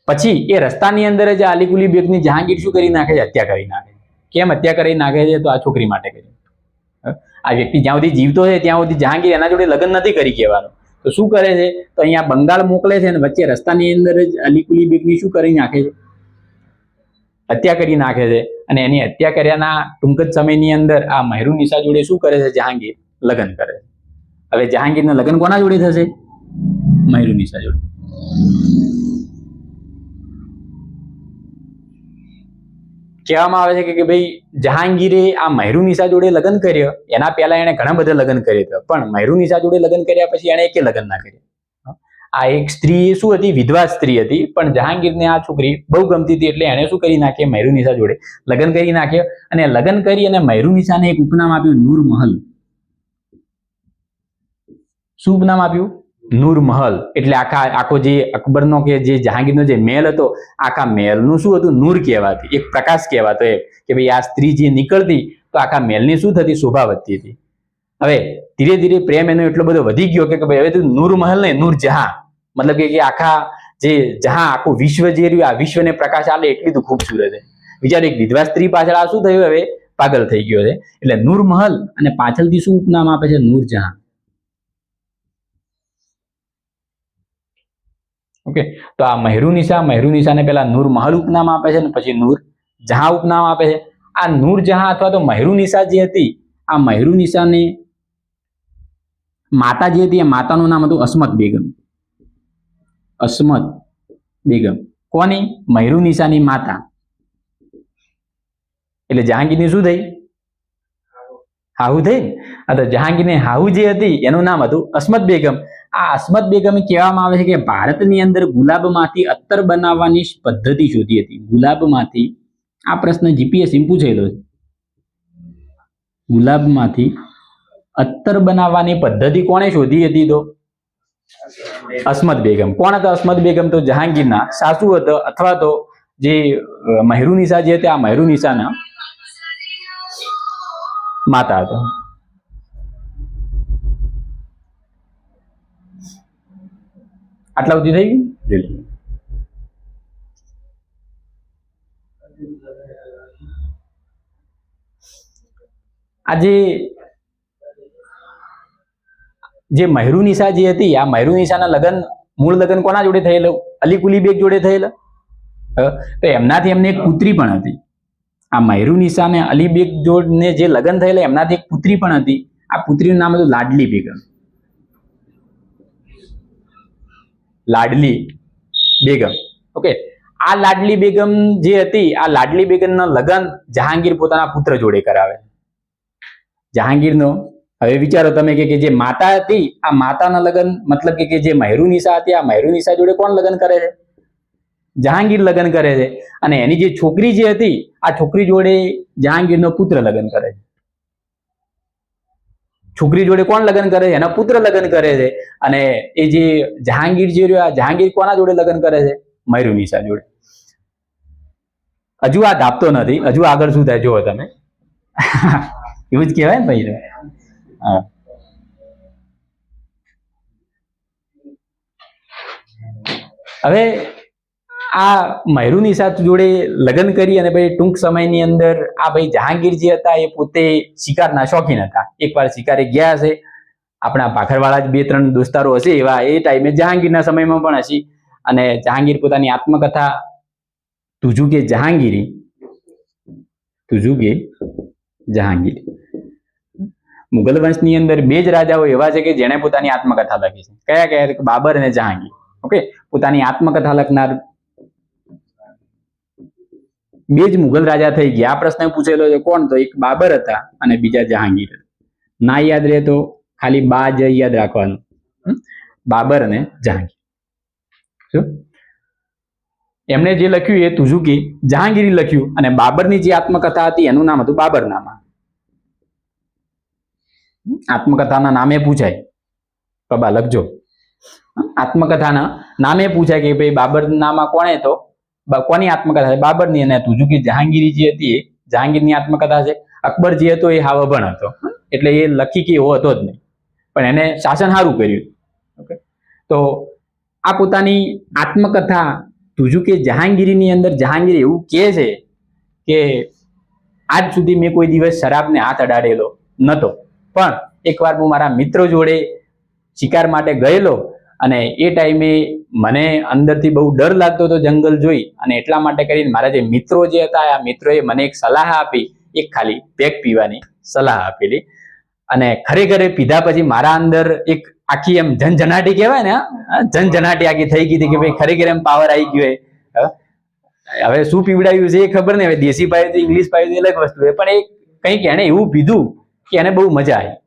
પછી એ રસ્તાની અંદર જ આ અલીકુલી બેગની જહાંગીર શું કરી નાખે છે? હત્યા કરી નાખે. કેમ હત્યા કરી નાખે છે? તો આ છોકરી માટે કરી. આ વ્યક્તિ જ્યાં સુધી જીવતો છે ત્યાં સુધી જહાંગીર એના જોડે લગ્ન નથી કરી કહેવાનું. તો શું કરે છે? તો અહીંયા બંગાળ મોકલે છે અને વચ્ચે રસ્તાની અંદર જ અલીકુલી બેગની શું કરી નાખે છે? હત્યા કરી નાખે છે. અને એની હત્યા કર્યાના ટૂંક જ સમયની અંદર આ મહેરુનિસા જોડે શું કરે છે જહાંગીર? લગ્ન કરે છે. હવે જહાંગીરના લગ્ન કોના જોડે થશે? મહેરુનિસા જોડે. કહેવામાં આવે છે કે ભાઈ જહાંગીરે આ મહેરુનિસા જોડે લગ્ન કર્યો, એના પહેલા એને ઘણા બધા લગ્ન કર્યા હતા, પણ મહેરુનિસા જોડે લગ્ન કર્યા પછી એને એકે લગ્ન ના કર્યા. આ એક સ્ત્રી શું હતી? વિધવા સ્ત્રી હતી, પણ જહાંગીરને આ છોકરી બહુ ગમતી હતી એટલે એને શું કરી નાખે? મહેરુનિસા જોડે લગ્ન કરી નાખ્યો. અને લગ્ન કરી અને મહેરુનિસાને એક ઉપનામ આપ્યું નૂર મહલ. શું ઉપનામ આપ્યું? નૂર મહલ. એટલે આખો જે અકબરનો કે જે જહાંગીરનો જે મહેલ હતો, આખા મહેલનું શું હતું? નૂર કહેવાતી, એક પ્રકાશ કહેવાતો એમ કે ભાઈ આ સ્ત્રી જે નીકળતી તો આખા મહેલની શું થતી? શોભા વધતી હતી. હવે ધીરે ધીરે પ્રેમ એનો એટલો બધો વધી ગયો કે ભાઈ હવે તો નૂર મહલ ને નૂર જહાં, મતલબ કે આખા જે જહાં આખું વિશ્વ જે રહ્યું આ વિશ્વને પ્રકાશ આલે એટલી તો ખૂબસૂરત છે. વિચાર, એક વિધવા સ્ત્રી પાછળ આ શું થયું? હવે પાગલ થઈ ગયો છે. એટલે નૂર મહલ અને પાછળથી શું ઉપનામ આપે છે? નૂર જહાં. ઓકે, તો આ મહેરુનિસાને પેલા નૂર મહલ ઉપનામ આપે છે અને પછી નૂર જહાં ઉપનામ આપે છે. આ નૂર જહાં અથવા તો મહેરુનિસા જે હતી, આ મહેરુનિસાની માતા જે હતી, એ માતાનું નામ હતું અસ્મત બેગમ. અસ્મત બેગમ કોની? મહેરુનિસાની માતા. એટલે જહાંગીરની શું થઈ? હાહુ થઈ. તો જહાંગીરની હાહુ જે હતી એનું નામ હતું અસ્મત બેગમ. આ અસ્મત બેગમ કહેવામાં આવે છે કે ભારતની અંદર ગુલાબમાંથી અત્તર બનાવવાની પદ્ધતિ શોધી હતી. ગુલાબમાંથી, આ પ્રશ્ન જીપીએસસી પૂછેલો છે. ગુલાબમાંથી અત્તર બનાવવાની પદ્ધતિ કોણે શોધી હતી? તો અસ્મત બેગમ. કોણ હતા અસ્મત બેગમ? તો જહાંગીરના સાસુ હતા, અથવા તો જે મહેરુનિસા જે હતી આ મહેરુનિસાના માતા હતા. આટલા સુધી થઈ ગયું. આજે જે મહેરુનિસા જે હતી, આ મહેરુનિસાના લગ્ન, મૂળ લગ્ન કોના જોડે થયેલું? અલીકુલી બેગ જોડે થયેલા. તો એમનાથી એમને એક પુત્રી પણ હતી. આ મહેરુનિસા ને અલી બેગ જોડને જે લગ્ન થયેલા એમનાથી એક પુત્રી પણ હતી. આ પુત્રીનું નામ હતું લાડલી બેગમ. લાડલી બેગમ. ઓકે, આ લાડલી બેગમ જે હતી, આ લાડલી બેગમના લગ્ન જહાંગીર પોતાના પુત્ર જોડે કરાવે. જહાંગીરનો, હવે વિચારો તમે કે જે માતા હતી, આ માતાના લગ્ન, મતલબ કે જે મહેરુનિસા હતી, આ મહેરુનિસા જોડે કોણ લગ્ન કરે છે? જહાંગીર લગ્ન કરે છે. અને એની જે છોકરી જે હતી, આ છોકરી જોડે જહાંગીરનો પુત્ર લગ્ન કરે છે. છોકરી જોડે કોણ લગ્ન કરે છે? એના પુત્ર લગ્ન કરે છે. અને એ જે જહાંગીર જે રહ્યો, આ જહાંગીર કોના જોડે લગ્ન કરે છે? મહેરુનિસા જોડે. હજુ આ ધાપતો નથી, હજુ આગળ શું થાય જુઓ તમે. એવું જ કહેવાય ને ભાઈ. હા, હવે આ મહેરુનિસા જોડે લગ્ન કરી અને ભાઈ ટૂંક સમયની અંદર આ ભાઈ જહાંગીર જે હતા એ પોતે શિકારના શોખીન હતા. એકવાર શિકારે ગયા હશે, આપણા ભાખરવાળા જ 2-3 દોસ્તારો હશે એવા એ ટાઈમે જહાંગીરના સમયમાં પણ હશે. અને જહાંગીર પોતાની આત્મકથા તુજુકે જહાંગીરી, તુજુકે જહાંગીરી, મુઘલ વંશની અંદર બે જ રાજાઓ એવા છે કે જેણે પોતાની આત્મકથા લખી છે. કયા કયા? બાબર અને જહાંગીર. ઓકે, પોતાની આત્મકથા લખનાર બે જ મુઘલ રાજા થઈ ગયા. આ પ્રશ્ન પૂછેલો છે કોણ? તો એક બાબર હતા અને બીજા જહાંગીર. ના યાદ રહે તો ખાલી બા જ યાદ રાખવાનું. બાબર અને જહાંગીર. શું એમણે જે લખ્યું એ તુઝુકી જહાંગીરી લખ્યું, અને બાબરની જે આત્મકથા હતી એનું નામ હતું બાબરનામા. આત્મકથાના નામે પૂછાય, બાબા લખજો. આત્મકથાના નામે પૂછાય કે ભાઈ બાબરનામા કોણે? તો કોની આત્મકથા છે? બાબરની. અને તુઝુકી જહાંગીરી જે હતી એ જહાંગીરની આત્મકથા છે. અકબર જે હતો એ હાવ અભણ હતો, એટલે એ લખી કે એવો હતો જ નહીં, પણ એને શાસન સારું કર્યું. ઓકે, તો આ પોતાની આત્મકથા તુઝુકી જહાંગીરીની અંદર જહાંગીર એવું કહે છે કે આજ સુધી મેં કોઈ દિવસ શરાબને હાથ અડાડેલો નહોતો, પણ એકવાર હું મારા મિત્રો જોડે શિકાર માટે ગયેલો, અને એ ટાઈમે મને અંદરથી બહુ ડર લાગતો હતો જંગલ જોઈ, અને એટલા માટે કરીને મારા જે મિત્રો જે હતા આ મિત્રોએ મને એક સલાહ આપી, એક ખાલી પેક પીવાની સલાહ આપેલી, અને ખરેખર પીધા પછી મારા અંદર એક આખી એમ ઝનઝનાટી કહેવાય ને, ઝનઝનાટી આખી થઈ ગઈ હતી કે ભાઈ ખરેખર એમ પાવર આવી ગયો. હવે શું પીવડાવ્યું છે એ ખબર નહીં, હવે દેશી પાયું તો ઇંગ્લિશ પાયું તો અલગ વસ્તુ છે, પણ એ કંઈક એને એવું પીધું કે એને બહુ મજા આવી.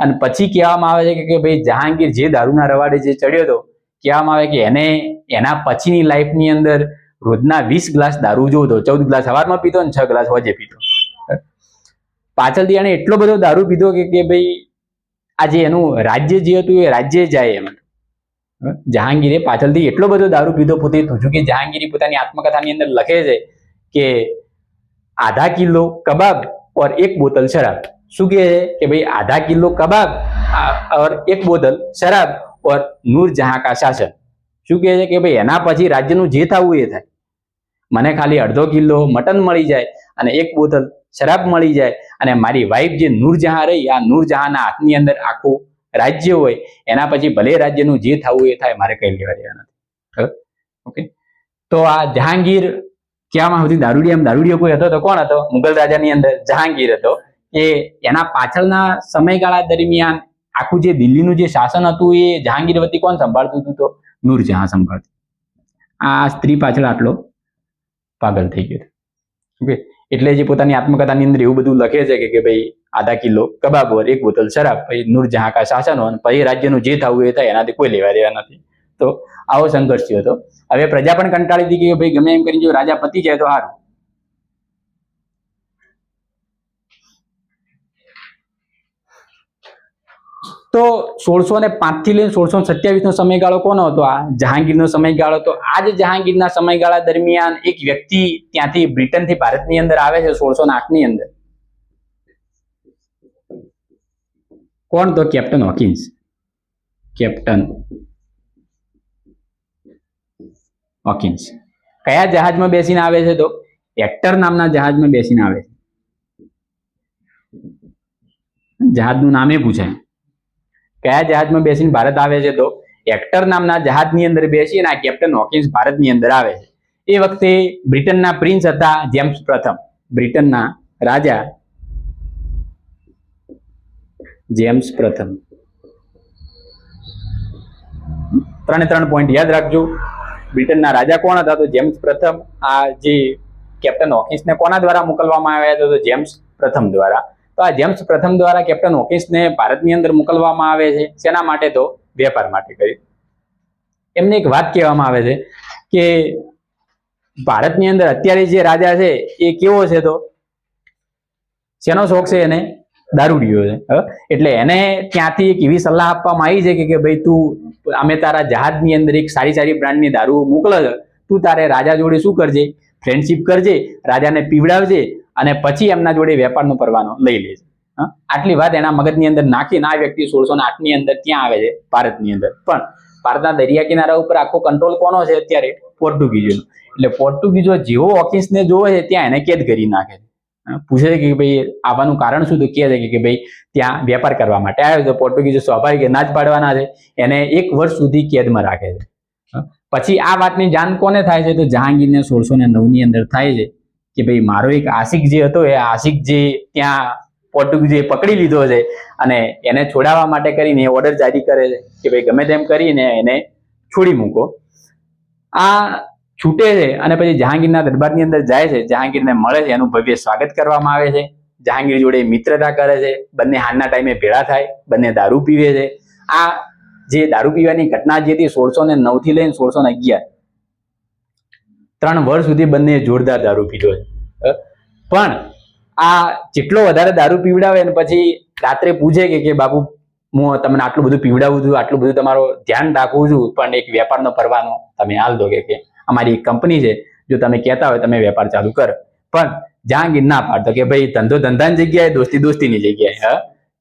અને પછી કહેવામાં આવે છે કે ભાઈ જહાંગીર જે દારૂના રવાડે જે ચડ્યો હતો, કહેવામાં આવે કે એને એના પછીની લાઈફની અંદર રોજના 20 ગ્લાસ દારૂ જોતો, 14 ગ્લાસ સવારમાં પીતો ને 6 ગ્લાસ હોજે પીતો. પાછળથી એને એટલો બધો દારૂ પીધો કે ભાઈ આજે એનું રાજ્ય જે હતું એ રાજ્ય જાય એમ. જહાંગીરે પાછળથી એટલો બધો દારૂ પીધો. પોતે તુઝુકી જહાંગીરી પોતાની આત્મકથાની અંદર લખે છે કે આધા કિલો કબાબ और 1 बोतल शराब. શું કહે છે કે ભાઈ आधा किलो कबाब और 1 बोतल शराब और नूरजहां का शासन. શું કહે છે કે ભાઈ એના પછી રાજ્યનું જે થવું એ થાય, મને ખાલી અડધો કિલો મટન મળી જાય અને 1 બોતલ શરાબ મળી જાય, અને મારી વાઈફ જે નૂરજહાં રહી, આ નૂરજહાંના હાથની અંદર આખું રાજ્ય હોય, એના પછી ભલે રાજ્યનું જે થવું એ થાય, મારે કઈ લેવા દેવા નથી. ઓકે, તો આ જહાંગીર ક્યાંમાં સુધી દારૂડિયો કોઈ હતો તો કોણ હતો? મુગલ રાજાની અંદર જહાંગીર હતો. કે એના પાછળના સમયગાળા દરમિયાન આખું જે દિલ્હીનું જે શાસન હતું એ જહાંગીર વતી કોણ સંભાળતું હતું? તો નૂરજહાં સંભાળતું. આ સ્ત્રી પાછળ આટલો પાગલ થઈ ગયો. ઓકે, એટલે જે પોતાની આત્મકથાની અંદર એવું બધું લખે છે કે ભાઈ आधा किलो कबाब और 1 बोतल शराब, પછી નૂરજહાં કા શાસન, અને પછી રાજ્યનું જે થવું એ થાય, એનાથી કોઈ લેવા દેવા નથી. તો આવો સંઘર્ષ થયો હતો. હવે પ્રજા પણ કંટાળી હતી કે ભાઈ ગમે એમ કરીને જો રાજા પતી જાય તો સારું. તો 1605 થી લઈને 1627 નો સમયગાળો કોનો હતો? આ જહાંગીરનો સમયગાળો. તો આ જ જહાંગીરના સમયગાળા દરમિયાન એક વ્યક્તિ ત્યાંથી બ્રિટનથી ભારતની અંદર આવે છે 1608 ની અંદર. કોણ? તો કેપ્ટન હોકિન્સ. કેપ્ટન હોકિન્સ કયા જહાજમાં બેસીને આવે છે? તો હેક્ટર નામના જહાજમાં બેસીને આવે છે. જહાજનું નામે પૂછાય. કયા જહાજમાં બેસીને ભારત આવે છે? તો હેક્ટર નામના જહાજની અંદર બેસી અને આ કેપ્ટન હોકિન્સ ભારતની અંદર આવે છે. એ વખતે બ્રિટનના પ્રિન્સ હતા જેમ્સ પ્રથમ. બ્રિટનના રાજા જેમ્સ પ્રથમ. 3 પોઈન્ટ યાદ રાખજો. બ્રિટનના રાજા કોણ હતા? તો જેમ્સ પ્રથમ. આ જે કેપ્ટન હોકિન્સને કોના દ્વારા મોકલવામાં આવ્યા હતા? તો જેમ્સ પ્રથમ દ્વારા. તો આ જેમ્સ પ્રથમ દ્વારા કેપ્ટન હોકિન્સને ભારતની અંદર મોકલવામાં આવે છે. શેના માટે? તો વેપાર માટે કરી. એમને એક વાત કહેવામાં આવે છે કે ભારતની અંદર અત્યારે જે રાજા છે એ કેવો છે? તો શેનો શોખ છે એને? દારૂડિયો છે. એટલે એને ત્યાંથી એક એવી સલાહ આપવામાં આવી છે કે ભાઈ તું, અમે તારા જહાજની અંદર એક સારી બ્રાન્ડની દારૂ મોકલે છે, તું તારે રાજા જોડે શું કરજે? ફ્રેન્ડશિપ કરજે, રાજાને પીવડાવજે, અને પછી એમના જોડે વેપારનો પરવાનો લઈ લેજે. આટલી વાત એના મગજની અંદર નાખીને આ વ્યક્તિ 1608 ની અંદર ત્યાં આવે છે ભારતની અંદર. પણ ભારતના દરિયા કિનારા ઉપર આખો કંટ્રોલ કોનો છે અત્યારે? પોર્ટુગીઝોનો. એટલે પોર્ટુગીઝો જેવો હોકિન્સને જોવે છે ત્યાં એને કેદ કરી નાખે છે. પૂછે છે કે ભાઈ આવવાનું કારણ શું? તો કહે છે કે ભાઈ ત્યાં વેપાર કરવા માટે આવ્યો છે. પોર્ટુગીઝો સ્વાભાવિક ના જ પાડવાના છે, એને 1 વર્ષ સુધી કેદમાં રાખે છે. પછી આ વાતની જાણ કોને થાય છે? તો જહાંગીરને 1609 ની અંદર થાય છે કે ભાઈ મારો એક આશિક જે હતો, એ આશિક જે ત્યાં પોર્ટુગીઝે પકડી લીધો છે અને એને છોડાવવા માટે કરીને ઓર્ડર જારી કરે છે કે ભાઈ ગમે તેમ કરીને એને છોડી મૂકો. આ છૂટે છે અને પછી જહાંગીરના દરબારની અંદર જાય છે, જહાંગીરને મળે છે, એનું ભવ્ય સ્વાગત કરવામાં આવે છે, જહાંગીર જોડે મિત્રતા કરે છે, બંને હાલના ટાઈમે ભેળા થાય, બંને દારૂ પીવે છે. આ જે દારૂ પીવાની ઘટના જે હતી 1609 થી લઈને 1611 3 વર્ષ સુધી બંને જોરદાર દારૂ પીધો છે. પણ આ જેટલો વધારે દારૂ પીવડાવે ને પછી રાત્રે પૂછે કે બાપુ હું તમને આટલું બધું પીવડાવું છું, આટલું બધું તમારું ધ્યાન રાખું છું, પણ એક વેપારનો પરવાનો તમે હાલ દો કે અમારી એક કંપની છે, જો તમે કહેતા હોય તમે વેપાર ચાલુ કરો. પણ જહાંગીર ના પાડતો કે ભાઈ ધંધો ધંધાની જગ્યાએ, દોસ્તી દોસ્તીની જગ્યાએ,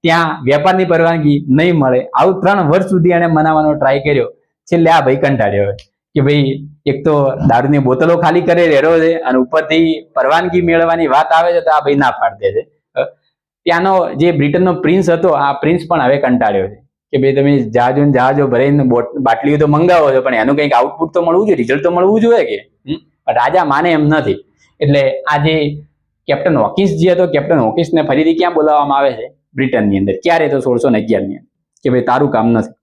ત્યાં વેપારની પરવાનગી નહીં મળે. આવું 3 વર્ષ સુધી એને મનાવવાનો ટ્રાય કર્યો. છેલ્લે આ ભાઈ કંટાળ્યો કે ભાઈ એક તો દારૂની બોટલો ખાલી કરે રહેરો છે અને ઉપરથી પરવાનગી મેળવવાની વાત આવે છે તો આ ભાઈ ના પાડી દે છે. ત્યાંનો જે બ્રિટનનો પ્રિન્સ હતો, આ પ્રિન્સ પણ હવે કંટાળ્યો છે કે ભાઈ તમે જહાજો ભરીને બાટલીઓ તો મંગાવો છો, પણ એનું કંઈક આઉટપુટ તો મળવું જોઈએ, રિઝલ્ટ તો મળવું જોઈએ કે. રાજા માને એમ નથી. એટલે આ જે કેપ્ટન હોકિન્સ જે હતો, કેપ્ટન હોકિન્સને ફરીથી ક્યાં બોલાવવામાં આવે છે? બ્રિટનની અંદર. ક્યારે? તો 1611 ની અંદર. કે ભાઈ તારું કામ નથી.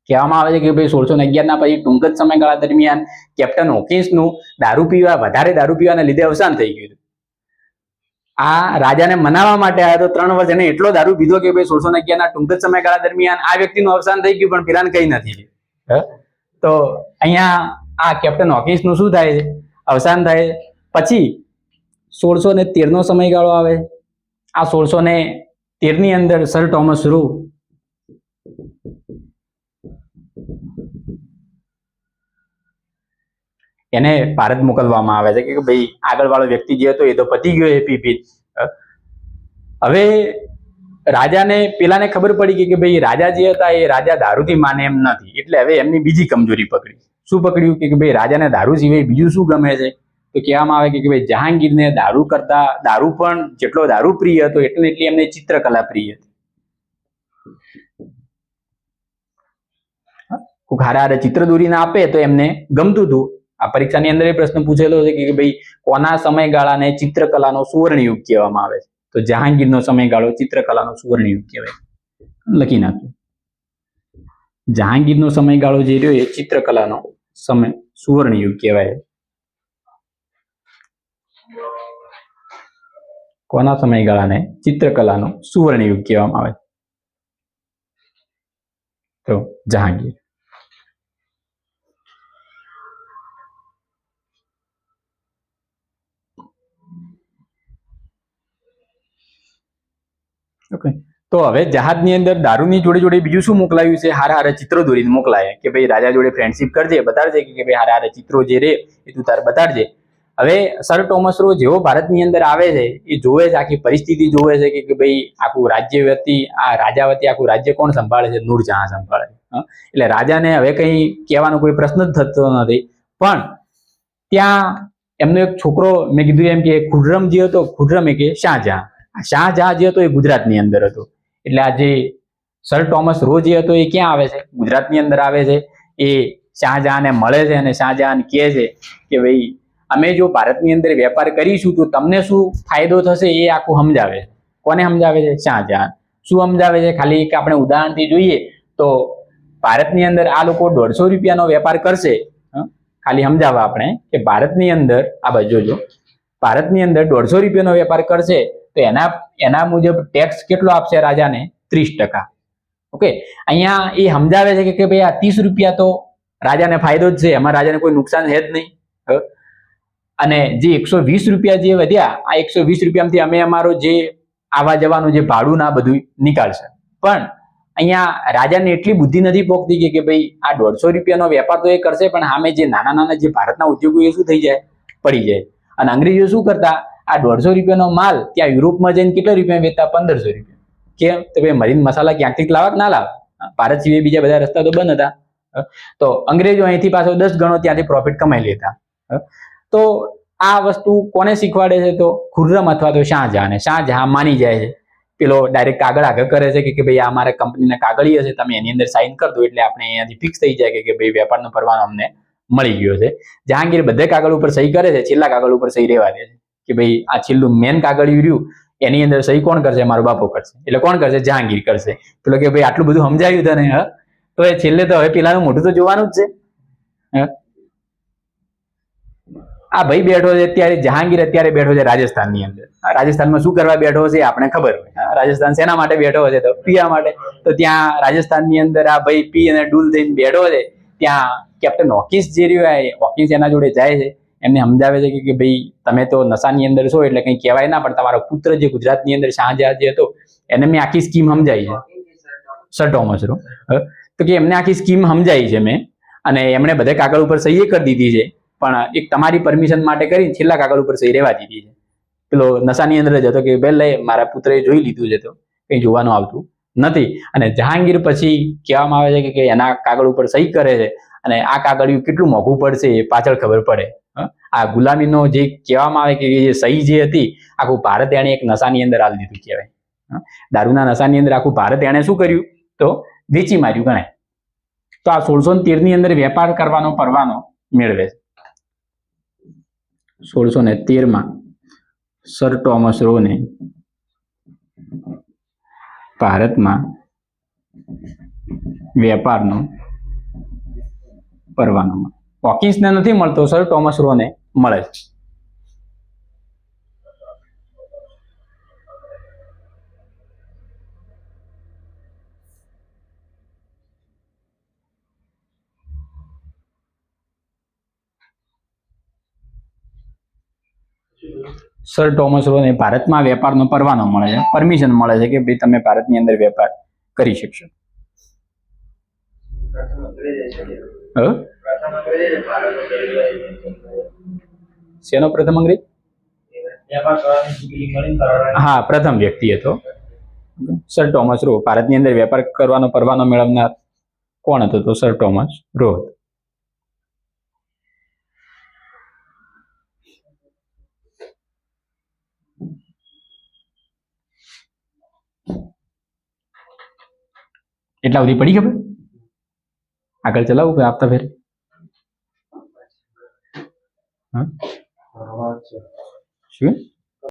કહેવામાં આવે છે કે ભાઈ 1611 ના પછી ટૂંક જ સમયગાળા દરમિયાન કેપ્ટન હોકિન્સનું વધારે દારૂ પીવાના લીધે અવસાન થઈ ગયું. આ રાજાને મનાવવા માટે આવ્યો તો 3 વર્ષ એને એટલો દારૂ પીધો કે ભાઈ 1611 ના ટૂંક જ સમયગાળા દરમિયાન આ વ્યક્તિનું અવસાન થઈ ગયું, પણ પેલાને કઈ નથી. તો અહીંયા આ કેપ્ટન હોકિન્સનું શું થાય છે? અવસાન થાય. પછી 1613 નો સમયગાળો આવે. આ 1613 ની અંદર સર ટોમસ રૂ એને ભારત મોકલવામાં આવે છે કે ભાઈ આગળ વાળો વ્યક્તિ જે હતો એ તો પતી ગયો એપી. હવે રાજાને પેલાને ખબર પડી કે ભાઈ રાજા જે હતા એ રાજા દારૂથી માને એમ નથી. એટલે હવે એમની બીજી કમજોરી પકડી. શું પકડ્યું કે ભાઈ રાજાને દારૂ સિવાય બીજું શું ગમે છે? તો કહેવામાં આવે કે ભાઈ જહાંગીરને દારૂ કરતા દારૂ પણ જેટલો દારૂ પ્રિય હતો એટલી એમને ચિત્રકલા પ્રિય હતી. હારે ચિત્ર દોરીને આપે તો એમને ગમતું હતું. આ પરીક્ષાની અંદર એ પ્રશ્ન પૂછેલો છે કે ભાઈ કોના સમયગાળાને ચિત્રકલાનો સુવર્ણ યુગ કહેવામાં આવે છે? તો જહાંગીરનો સમયગાળો ચિત્રકલાનો સુવર્ણ યુગ કહેવાય. લખી નાખ્યું. જહાંગીરનો સમયગાળો જે રહ્યો એ ચિત્રકલાનો સુવર્ણ યુગ કહેવાય. કોના સમયગાળાને ચિત્રકલાનો સુવર્ણ યુગ કહેવામાં આવે? તો જહાંગીર. ઓકે, તો હવે જહાજની અંદર દારૂની જોડે જોડે બીજું શું મોકલાયું છે? હારા ચિત્રો દોરીને મોકલાય કે ભાઈ રાજા જોડે ફ્રેન્ડશિપ કરજે, બતાડજે કે ભાઈ હારા ચિત્રો જે રે એ તું તારે બતાડજે. હવે સર ટોમસ રો જેવો ભારતની અંદર આવે છે એ જોવે છે, આખી પરિસ્થિતિ જોવે છે કે ભાઈ આખું રાજ્ય વતી આ રાજા વતી આખું રાજ્ય કોણ સંભાળે છે? નૂરજહાં સંભાળે છે. એટલે રાજાને હવે કઈ કહેવાનો કોઈ પ્રશ્ન જ થતો નથી. પણ ત્યાં એમનો એક છોકરો, મેં કીધું એમ કે ખુર્રમ જે હતો, ખુર્રમ કે શાહજહાં. શાહજહાં જે હતો એ ગુજરાતની અંદર હતો. એટલે આ જે સર ટોમસ રો જે હતો એ ક્યાં આવે છે? ગુજરાતની અંદર આવે છે. એ શાહજહાંને મળે છે અને શાહજહાં કહે છે કે ભાઈ અમે જો ભારતની અંદર વેપાર કરીશું તો તમને શું ફાયદો થશે એ આખું સમજાવે છે. કોને સમજાવે છે? શાહજહાં. શું સમજાવે છે? ખાલી એક આપણે ઉદાહરણથી જોઈએ તો ભારતની અંદર આ લોકો 150 રૂપિયાનો વેપાર કરશે. ખાલી સમજાવવા આપણે કે ભારતની અંદર આ બાજુ જોજો, ભારતની અંદર 150 રૂપિયાનો વેપાર કરશે તો એના મુજબ ટેક્સ કેટલો આપશે રાજાને? 30%. ઓકે, અહીંયા એ સમજાવે છે કે ભાઈ આ 30 રૂપિયા તો રાજાને ફાયદો જ છે, એમાં રાજાને કોઈ નુકસાન છે જ નહીં. અને જે 120 રૂપિયા જે વધ્યા, આ 120 રૂપિયામાંથી અમે અમારો જે આવા જવાનું જે ભાડું ના બધું નીકાળશે. પણ અહીંયા રાજાને એટલી બુદ્ધિ નથી પોકતી કે ભાઈ આ 150 રૂપિયાનો વેપાર તો એ કરશે, પણ સામે જે નાના નાના જે ભારતના ઉદ્યોગો એ શું થઈ જાય? પડી જાય. અને અંગ્રેજો શું કરતા? આ 150 રૂપિયાનો માલ ત્યાં યુરોપમાં જઈને કેટલા રૂપિયા વેચતા? 1500 રૂપિયા. કેમ? તો ભાઈ મરીન મસાલા ક્યાંકથી લાવવા ના લાવ, ભારત સિવાય બીજા બધા રસ્તા તો બંધ હતા. તો અંગ્રેજો અહીંથી પાછો 10 ગણો ત્યાંથી પ્રોફિટ કમાઈ લેતા. તો આ વસ્તુ કોને શીખવાડે છે? તો ખુર્રમ અથવા તો શાહજહાં. શાહજહાં માની જાય છે. પેલો ડાયરેક્ટ કાગળ આગળ કરે છે કે ભાઈ આ અમારા કંપનીના કાગળિયા છે, તમે એની અંદર સાઇન કરી દો એટલે આપણે અહીંયાથી ફિક્સ થઈ જાય કે ભાઈ વેપારનો પરવાનો અમને મળી ગયો છે. જહાંગીર બધે કાગળ ઉપર સહી કરે છે, છેલ્લા કાગળ ઉપર સહી રહેવા દે છે કે ભાઈ આ છેલ્લું મેન કાગળિયું રહ્યું એની અંદર સહી કોણ કરશે? મારો બાપો કરશે. એટલે કોણ કરશે? જહાંગીર કરશે. પેલો કે ભાઈ આટલું બધું સમજાવ્યું તને, હ તો એ છેલ્લે તો હવે પેલાનું મોઢું તો જોવાનું જ છે. આ ભાઈ બેઠો છે અત્યારે, જહાંગીર અત્યારે બેઠો છે રાજસ્થાનની અંદર. રાજસ્થાનમાં શું કરવા બેઠો છે આપણે ખબર હોય. રાજસ્થાન શેના માટે બેઠો છે? તો પીવા માટે. તો ત્યાં રાજસ્થાનની અંદર આ ભાઈ પી અને ડૂલ થઈને બેઠો છે. ત્યાં કેપ્ટન હોકિન્સ જે રહ્યો, હોકિન્સ એના જોડે જાય છે, એમને સમજાવે છે કે ભાઈ તમે તો નશાની અંદર છો એટલે કંઈ કહેવાય ના, પણ તમારો પુત્ર જે ગુજરાતની અંદર શાહજહાં જે હતો એને મેં આખી સ્કીમ સમજાવી છે. સર ટોમસ રો તો કે એમને આખી સ્કીમ સમજાવી છે મેં, અને એમણે બધે કાગળ ઉપર સહી કરી દીધી છે, પણ એક તમારી પરમિશન માટે કરી છેલ્લા કાગળ ઉપર સહી રહેવા દીધી છે. પેલો નશાની અંદર જ હતો કે ભાઈ લે મારા પુત્રએ જોઈ લીધું છે તો કંઈ જોવાનું આવતું નથી. અને જહાંગીર પછી કહેવામાં આવે છે કે એના કાગળ ઉપર સહી કરે છે, અને આ કાગળિયું કેટલું મોંઘું પડશે એ પાછળ ખબર પડે. આ ગુલામીનો જે કહેવામાં આવે કે જે સહી જે હતી, આખું ભારત એણે એક નશાની અંદર આલી દીધું કહેવાય. દારૂના નશાની અંદર આખું ભારત એણે શું કર્યું? તો વેચી માર્યું ગણાય. તો આ 1613 ની અંદર વેપાર કરવાનો પરવાનો મેળવે છે. 1613 સર ટોમસ રોને ભારતમાં વેપારનો પરવાનો મળે. હોકિન્સને નથી મળતો, સર ટોમસ રોને મળે છે. સર ટોમસ રોને ભારતમાં વેપારનો પરવાનો મળે છે, પરમિશન મળે છે કે ભાઈ તમે ભારતની અંદર વેપાર કરી શકશો. શેનો પ્રથમ અંગ્રેજ? હા, પ્રથમ વ્યક્તિ હતો સર ટોમસ રો. ભારતની અંદર વેપાર કરવાનો પરવાનો મેળવનાર કોણ હતો? તો સર ટોમસ રો હતો. એટલા સુધી પડી ખબર? આગળ ચલાવું કે આપતા ફેર? શું